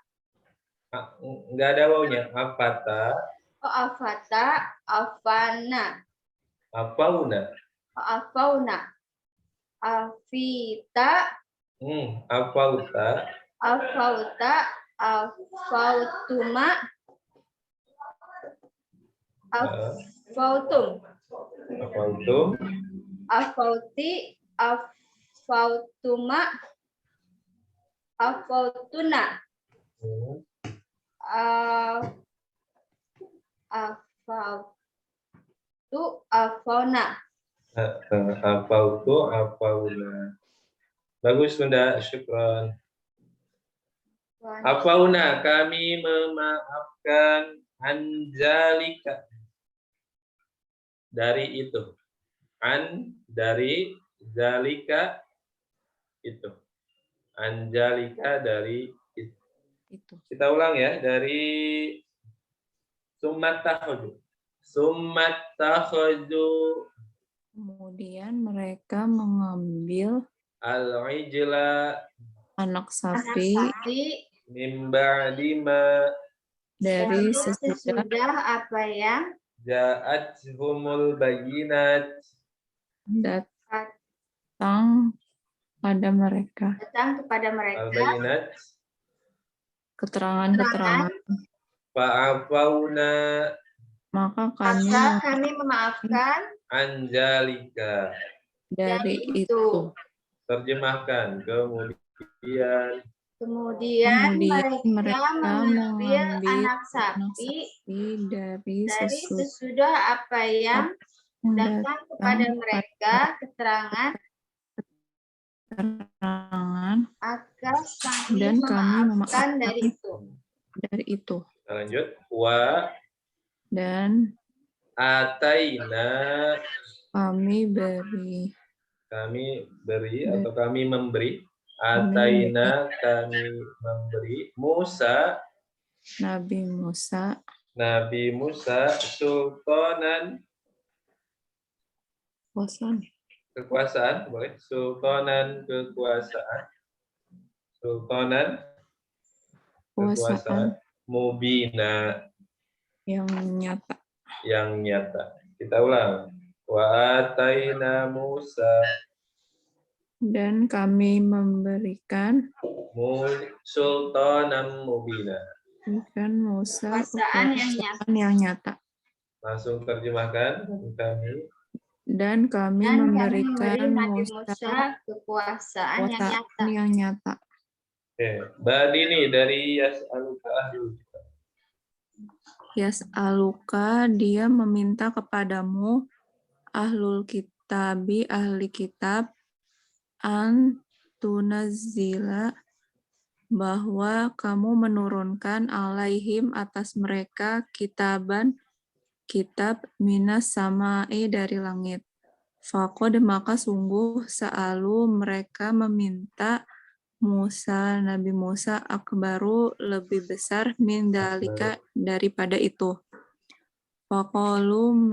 Nggak ada wawunya. Afata, Afata. Afana. afauna. Afauna. Afita. Afauta, Afauta. Afautuma. Afautum. afautum, Afauti. Afautuma. Afautuna. Afautu. Afauna. afautu, afauna. Bagus Bunda, syukron. Afauna, kami memaafkan anjalika. Dari itu. Dari zalika itu. Anjalika dari itu. Kita ulang ya, dari summattakhadhu. Kemudian mereka mengambil Al-ijla anak sapi min ba'di ma dari sesudah apa yang ja'athumul bayyinat. datang pada mereka datang kepada mereka Al-bayyinat keterangan-keterangan, fa'afauna maka maka kami memaafkan anjalika. dari itu. Terjemahkan. Kemudian mereka mengambil anak sapi dari dari sesudah apa yang datang kepada mereka keterangan agar dan kami memaafkan dari itu. Kita lanjut. Wa Dan ataina, kami beri atau kami memberi. Ataina, kami memberi Musa, Nabi Musa sultanan, kekuasaan, boleh? Sultanan, kekuasaan, mubina, yang nyata. Kita ulang. Wa ataina Musa, dan kami memberikan sultanan mubina. Musa Kekuasaan yang nyata. Langsung terjemahkan. Dan kami memberikan Musa kekuasaan yang nyata. Oke. Badini dari Yas'aluka ahlul kitab. Yas'aluka, dia meminta kepadamu, ahlul kitabi, ahli kitab, an tunazzila, bahwa kamu menurunkan alaihim atas mereka kitab minas sama'i dari langit. Faqad, maka sungguh sa'alu mereka meminta Nabi Musa akbaru, lebih besar, min dalika, daripada itu. Faqalu,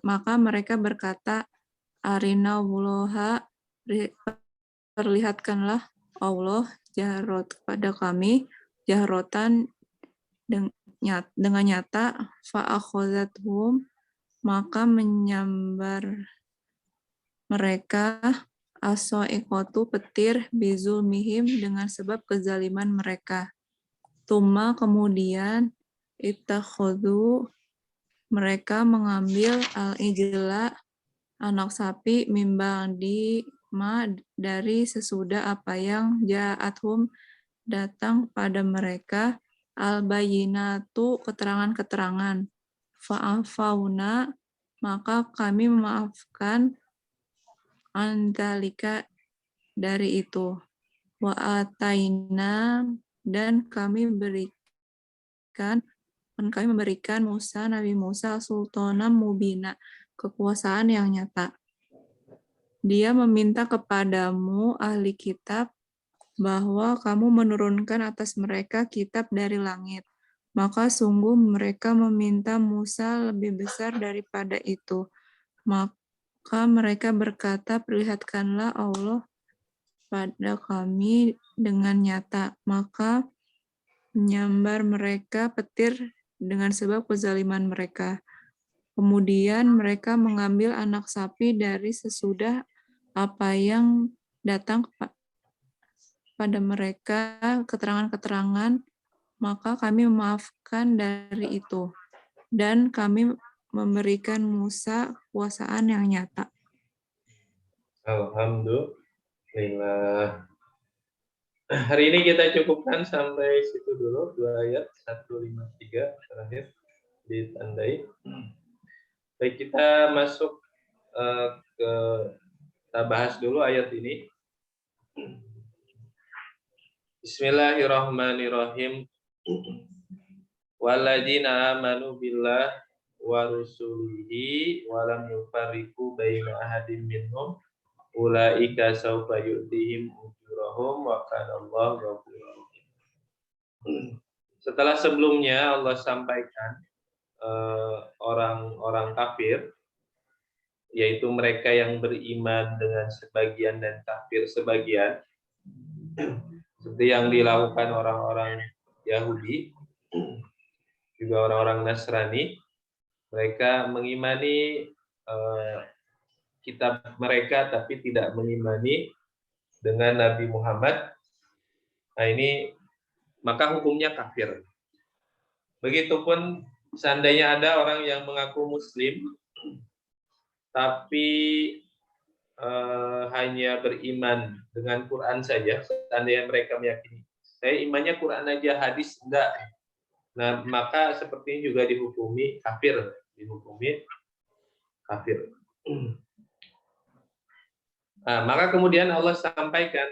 maka mereka berkata, arina wuloha, perlihatkanlah Allah jahrot kepada kami, jahrotan dengan nyata, fa'akhozathum, maka menyambar mereka as-sa'iqatu, petir, bizulmihim, dengan sebab kezaliman mereka. Tuma, kemudian, ittakhadhu, mereka mengambil al-ijla, anak sapi, mimba'di ma, dari sesudah apa yang ja'athum, datang pada mereka, al-bayyinatu, keterangan-keterangan. Fa'afauna, maka kami memaafkan antalika, dari itu. Wa ataina, dan kami memberikan Nabi Musa sultanan mubina, kekuasaan yang nyata. Dia meminta kepadamu ahli kitab bahwa kamu menurunkan atas mereka kitab dari langit. Maka sungguh mereka meminta Musa lebih besar daripada itu. Maka mereka berkata, perlihatkanlah Allah kepada kami dengan nyata, maka menyambar mereka petir dengan sebab kezaliman mereka. Kemudian mereka mengambil anak sapi dari sesudah apa yang datang pada mereka keterangan-keterangan, maka kami memaafkan dari itu. Dan kami memberikan Musa kekuasaan yang nyata. Alhamdulillah. Hari ini kita cukupkan sampai situ dulu, 2 ayat 153 terakhir ditandai. Baik, kita masuk kita bahas dulu ayat ini. Bismillahirrahmanirrahim. Walladzina amanu billah wa rusulihi wa lam yufarriqu baina ahadin minhum ulaika sawfa yu'tihim ujurahum wa kana Allahu ghafurur rahim. Setelah sebelumnya Allah sampaikan orang-orang kafir, yaitu mereka yang beriman dengan sebagian dan kafir sebagian, seperti yang dilakukan orang-orang Yahudi, juga orang-orang Nasrani. Mereka mengimani kitab mereka, tapi tidak mengimani dengan Nabi Muhammad. Nah ini, maka hukumnya kafir. Begitupun seandainya ada orang yang mengaku Muslim, tapi hanya beriman dengan Quran saja, seandainya mereka meyakini, saya imannya Quran aja, hadis enggak. Nah, maka seperti ini juga dihukumi kafir. Nah, maka kemudian Allah sampaikan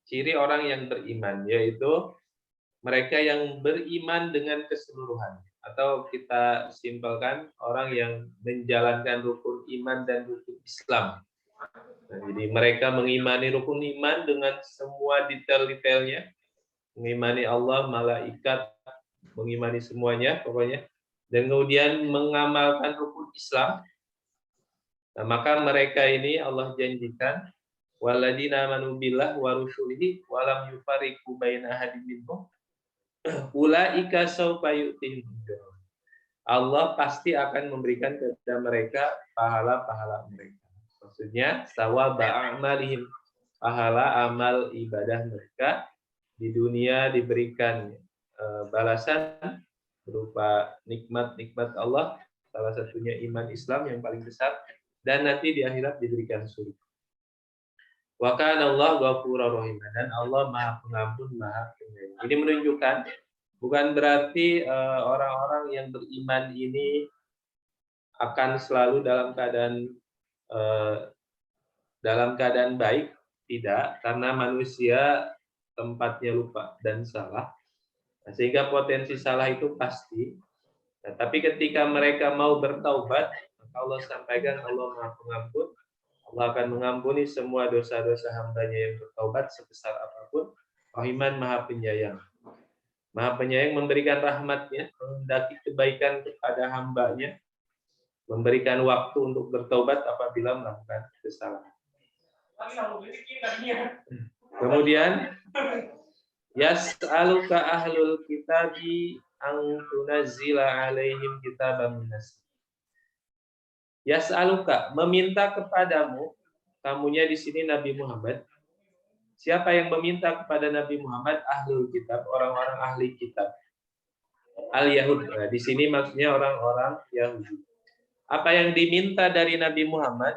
ciri orang yang beriman, yaitu mereka yang beriman dengan keseluruhan. Atau kita simpelkan, orang yang menjalankan rukun iman dan rukun Islam. Nah, jadi mereka mengimani rukun iman dengan semua detail-detailnya, mengimani Allah, malaikat, mengimani semuanya pokoknya, dan kemudian mengamalkan rukun Islam. Nah, maka mereka ini Allah janjikan, walladzina amanu billah wa rusulihi wa lam yufarriqu baina ahadin minhum ulaika sawfa yu'tihim ujurahum. Allah pasti akan memberikan kepada mereka pahala-pahala mereka. Maksudnya sawaba a'malihim, pahala amal ibadah mereka di dunia diberikan balasan berupa nikmat-nikmat Allah, salah satunya iman Islam yang paling besar, dan nanti di akhirat diberikan surga. Wa kana Allah ghafurur rahim, dan Allah Maha Pengampun, Maha Penyayang. Ini menunjukkan bukan berarti orang-orang yang beriman ini akan selalu dalam keadaan baik, tidak, karena manusia tempatnya lupa dan salah. Nah, sehingga potensi salah itu pasti. Nah, tapi ketika mereka mau bertaubat, maka Allah sampaikan Allah Maha Pengampun. Allah akan mengampuni semua dosa-dosa hambanya yang bertaubat sebesar apapun. Rahiman, Maha Penyayang. Maha Penyayang memberikan rahmatnya, menghendaki kebaikan kepada hambanya, memberikan waktu untuk bertaubat apabila melakukan kesalahan. Kemudian, yas'aluka ahlul kitabi an tunazzila alaihim kitaban minas. Yas'aluka, meminta kepadamu, kamunya di sini Nabi Muhammad. Siapa yang meminta kepada Nabi Muhammad? Ahlul kitab, orang-orang ahli kitab. Al-Yahud. Nah, di sini maksudnya orang-orang Yahudi. Apa yang diminta dari Nabi Muhammad?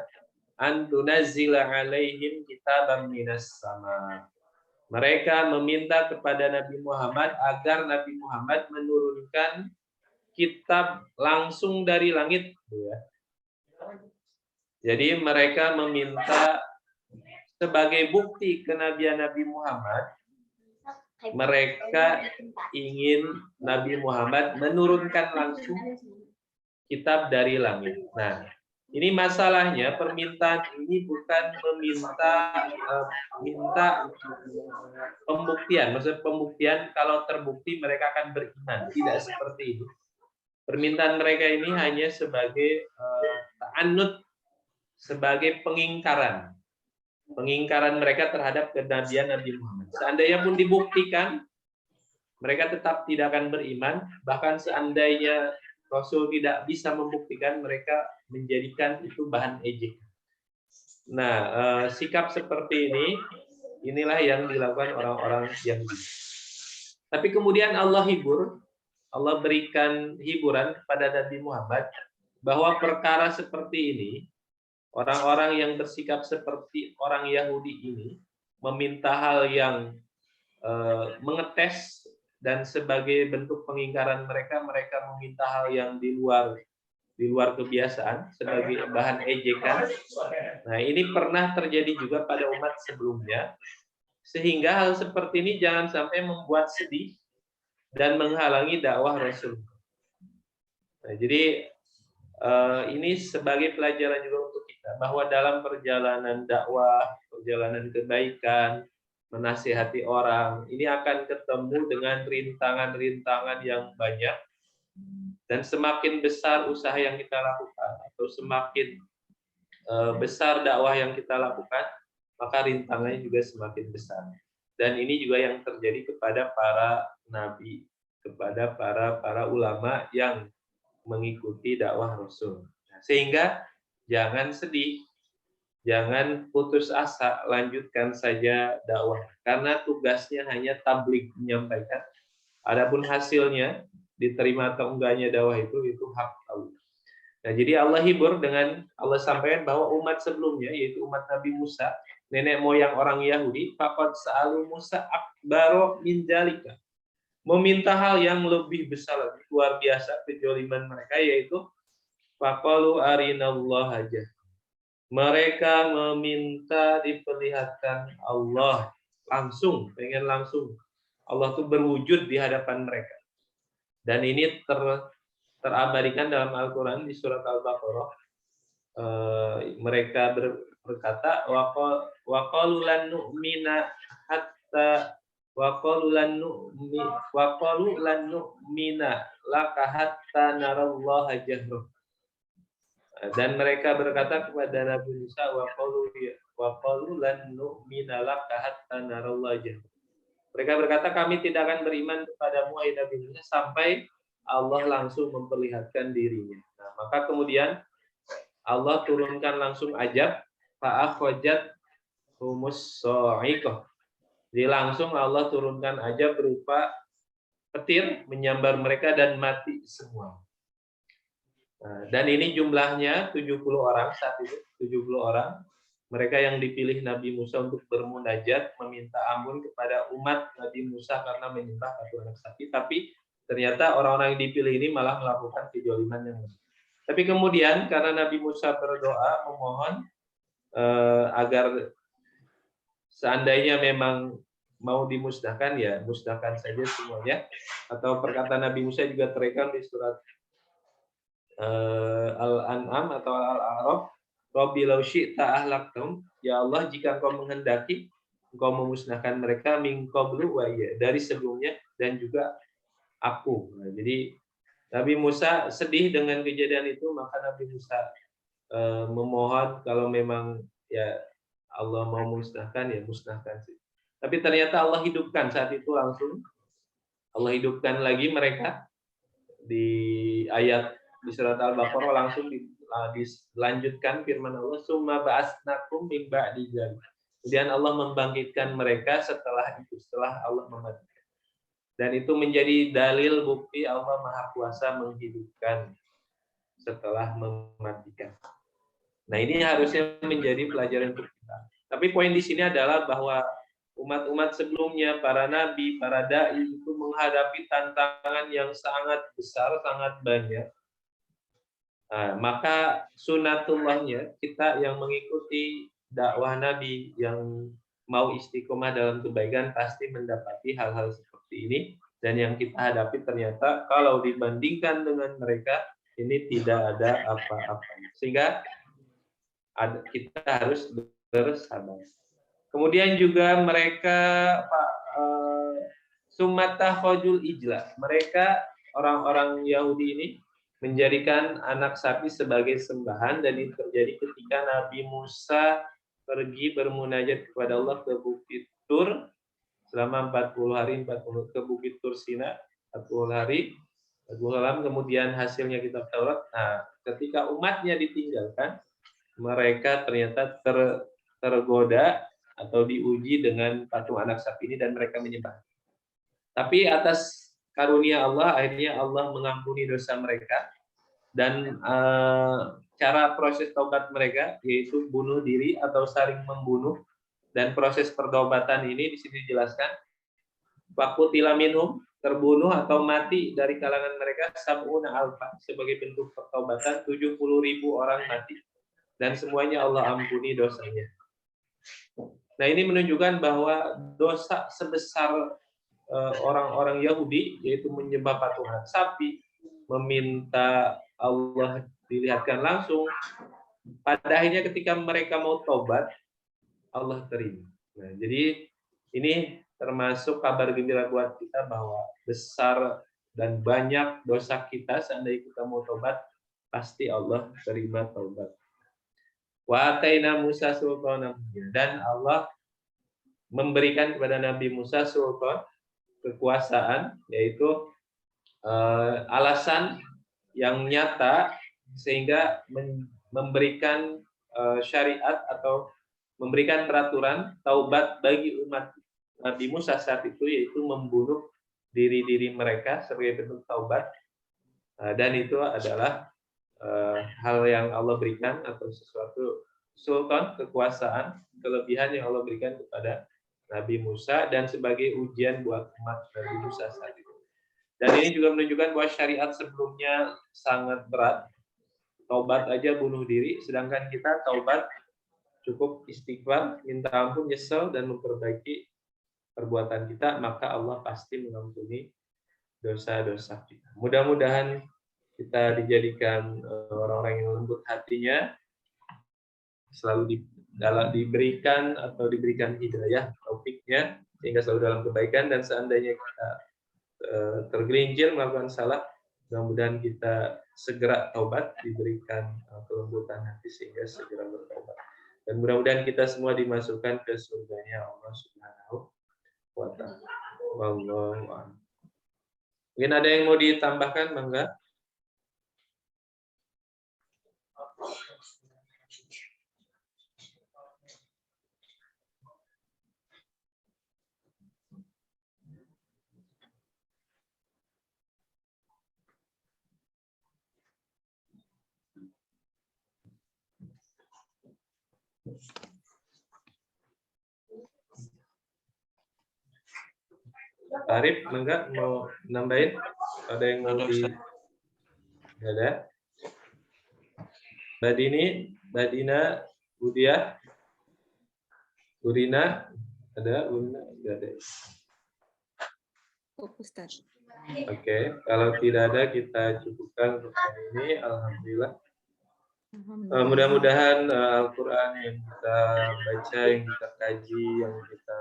An tunazzila alaihim kitaban minas sama. Mereka meminta kepada Nabi Muhammad agar Nabi Muhammad menurunkan kitab langsung dari langit. Jadi mereka meminta sebagai bukti kenabian Nabi Muhammad, mereka ingin Nabi Muhammad menurunkan langsung kitab dari langit. Nah, ini masalahnya, permintaan ini bukan minta pembuktian. Maksud pembuktian kalau terbukti mereka akan beriman. Tidak seperti itu. Permintaan mereka ini hanya sebagai ta'annud, sebagai pengingkaran. pengingkaran mereka terhadap kenabian Nabi Muhammad. Seandainya pun dibuktikan, mereka tetap tidak akan beriman. Bahkan seandainya Rasul tidak bisa membuktikan, mereka menjadikan itu bahan ejek. Nah, sikap seperti ini, inilah yang dilakukan orang-orang Yahudi. Tapi kemudian Allah hibur, Allah berikan hiburan kepada Nabi Muhammad bahwa perkara seperti ini, orang-orang yang bersikap seperti orang Yahudi ini, meminta hal yang mengetes dan sebagai bentuk pengingkaran mereka meminta hal yang di luar kebiasaan sebagai bahan ejekan. Nah, ini pernah terjadi juga pada umat sebelumnya, sehingga hal seperti ini jangan sampai membuat sedih dan menghalangi dakwah Rasul. Nah, jadi ini sebagai pelajaran juga untuk kita bahwa dalam perjalanan dakwah, perjalanan kebaikan, menasihati orang, ini akan ketemu dengan rintangan-rintangan yang banyak, dan semakin besar usaha yang kita lakukan atau semakin besar dakwah yang kita lakukan, maka rintangannya juga semakin besar. Dan ini juga yang terjadi kepada para nabi, kepada para ulama yang mengikuti dakwah Rasul. Sehingga jangan sedih, jangan putus asa, lanjutkan saja dakwah. Karena tugasnya hanya tabligh, menyampaikan. Adapun hasilnya, diterima atau enggaknya dakwah itu hak Allah. Nah, jadi Allah hibur dengan Allah sampaikan bahwa umat sebelumnya, yaitu umat Nabi Musa, nenek moyang orang Yahudi, faqad sa'alu Musa akbaro min dzalika. Meminta hal yang lebih besar lagi, luar biasa kejoliman mereka, yaitu faqalu arinallaha aja. Mereka meminta diperlihatkan Allah langsung, pengen langsung. Allah itu berwujud di hadapan mereka. Dan ini terabadikan dalam Al-Quran di surat Al-Baqarah. Mereka berkata, waqalu lan nu'mina hatta waqalu lan nu'mina laka hatta narallaha jahra. Dan mereka berkata kepada Nabi Musa, waqalu lan nu'mina laka hatta narallaha jahra. Mereka berkata, kami tidak akan beriman kepadamu, wahai Nabi Musa, sampai Allah langsung memperlihatkan dirinya. Nah, maka kemudian Allah turunkan langsung ajab, fa'akhajat humus sa'iqah. Jadi langsung Allah turunkan ajab berupa petir menyambar mereka dan mati semua. Nah, dan ini jumlahnya 70 orang saat itu, 70 orang. Mereka yang dipilih Nabi Musa untuk bermunajat, meminta ampun kepada umat Nabi Musa karena menyembah patung anak sapi. Tapi ternyata orang-orang yang dipilih ini malah melakukan kejoliman yang lebih. Tapi kemudian karena Nabi Musa berdoa memohon agar seandainya memang mau dimusnahkan, ya musnahkan saja semuanya. Atau perkataan Nabi Musa juga terekam di surat Al-An'am atau Al-A'raf, Rabbi law syi'ta ahlaktum, ya Allah jika Engkau menghendaki Engkau memusnahkan mereka min qablu wa iya, dari sebelumnya dan juga aku. Nah, jadi Nabi Musa sedih dengan kejadian itu, maka Nabi Musa memohon kalau memang ya Allah mau musnahkan, ya musnahkan sih. Tapi ternyata Allah hidupkan saat itu langsung. Allah hidupkan lagi mereka di ayat di surat Al-Baqarah, langsung dilanjutkan firman Allah, summa ba'atsnakum min ba'di dzalik. Kemudian Allah membangkitkan mereka setelah itu, setelah Allah mematikan. Dan itu menjadi dalil bukti Allah Maha Kuasa menghidupkan setelah mematikan. Nah, ini harusnya menjadi pelajaran untuk kita. Tapi poin di sini adalah bahwa umat-umat sebelumnya, para nabi, para dai itu menghadapi tantangan yang sangat besar, sangat banyak. Nah, maka sunatullahnya kita yang mengikuti dakwah Nabi, yang mau istiqomah dalam kebaikan pasti mendapati hal-hal seperti ini. Dan yang kita hadapi ternyata kalau dibandingkan dengan mereka ini tidak ada apa-apa. Sehingga kita harus bersabar. Kemudian juga mereka sumatahojul ijla. Mereka orang-orang Yahudi ini menjadikan anak sapi sebagai sembahan, dan ini terjadi ketika Nabi Musa pergi bermunajat kepada Allah ke Bukit Tur selama 40 hari, 40 ke Bukit Tur Sina, 40 hari, 40 malam, kemudian hasilnya kitab Taurat. Nah, ketika umatnya ditinggalkan, mereka ternyata tergoda atau diuji dengan patung anak sapi ini dan mereka menyembah. Tapi atas karunia Allah, akhirnya Allah mengampuni dosa mereka dan cara proses taubat mereka yaitu bunuh diri atau saling membunuh, dan proses pertobatan ini di sini dijelaskan waqutila minhum, terbunuh atau mati dari kalangan mereka sab'una alfa, sebagai bentuk pertobatan 70.000 orang mati dan semuanya Allah ampuni dosanya. Nah, ini menunjukkan bahwa dosa sebesar orang-orang Yahudi, yaitu menyembah patung anak sapi, meminta Allah dilihatkan langsung, pada akhirnya ketika mereka mau tobat, Allah terima. Nah, jadi ini termasuk kabar gembira buat kita bahwa besar dan banyak dosa kita, seandainya kita mau tobat, pasti Allah terima tobat. Wa ataina Musa sultanan, dan Allah memberikan kepada Nabi Musa sultan, kekuasaan, yaitu alasan yang nyata sehingga memberikan syariat atau memberikan peraturan taubat bagi umat Nabi Musa saat itu, yaitu membunuh diri-diri mereka sebagai bentuk taubat. Dan itu adalah hal yang Allah berikan atau sesuatu sultan, kekuasaan, kelebihan yang Allah berikan kepada Nabi Musa dan sebagai ujian buat umat Nabi Musa saat itu. Dan ini juga menunjukkan bahwa syariat sebelumnya sangat berat. Taubat aja bunuh diri, sedangkan kita taubat cukup istighfar, minta ampun, nyesel, dan memperbaiki perbuatan kita, maka Allah pasti mengampuni dosa-dosa kita. Mudah-mudahan kita dijadikan orang-orang yang lembut hatinya, selalu diberikan hidayah, taufiknya, sehingga selalu dalam kebaikan, dan seandainya kita tergelincir melakukan salah, mudah-mudahan kita segera taubat, diberikan kelembutan hati sehingga segera bertobat. Dan mudah-mudahan kita semua dimasukkan ke surganya Allah Subhanahu wa Ta'ala. Wallahu a'lam. Mungkin ada yang mau ditambahkan, Mangga? Arif, enggak mau nambahin? Ada yang mau di? Enggak ada. Mbak Dini, Mbak Dina, Budia, Urina, ada? Urina, enggak ada. Ustaz. Oke, kalau tidak ada kita cukupkan untuk hari ini. Alhamdulillah. Mudah-mudahan Al-Quran yang kita baca, yang kita kaji, yang kita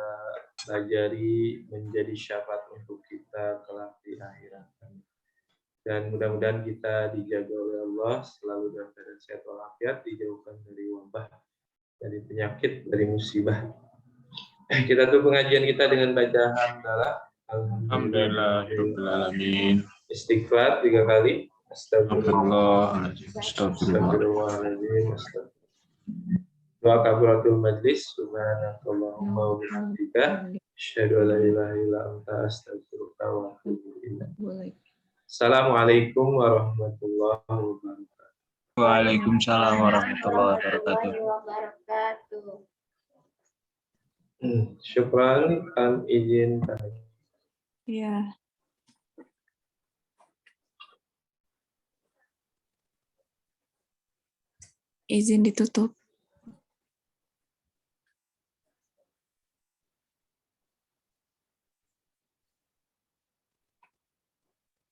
pelajari menjadi syafaat untuk kita kelak di akhirat. Dan mudah-mudahan kita dijaga oleh Allah selalu dalam keadaan sehat walafiat, dijauhkan dari wabah, dari penyakit, dari musibah. Kita tuh pengajian kita dengan baca hamdalah. Alhamdulillahirrahmanirrahim. Istighfar 3 kali. Astagfirullahaladzim. Astagfirullahaladzim. Doa kafaratul majlis. Subhanakallahumma wa bihamdika asyhadu an la ilaha illa anta astaghfiruka wa atubu ilaik. Assalamualaikum warahmatullahi wabarakatuh. Waalaikumsalam warahmatullahi wabarakatuh. Syukran, kami izin. Ya. Izin ditutup.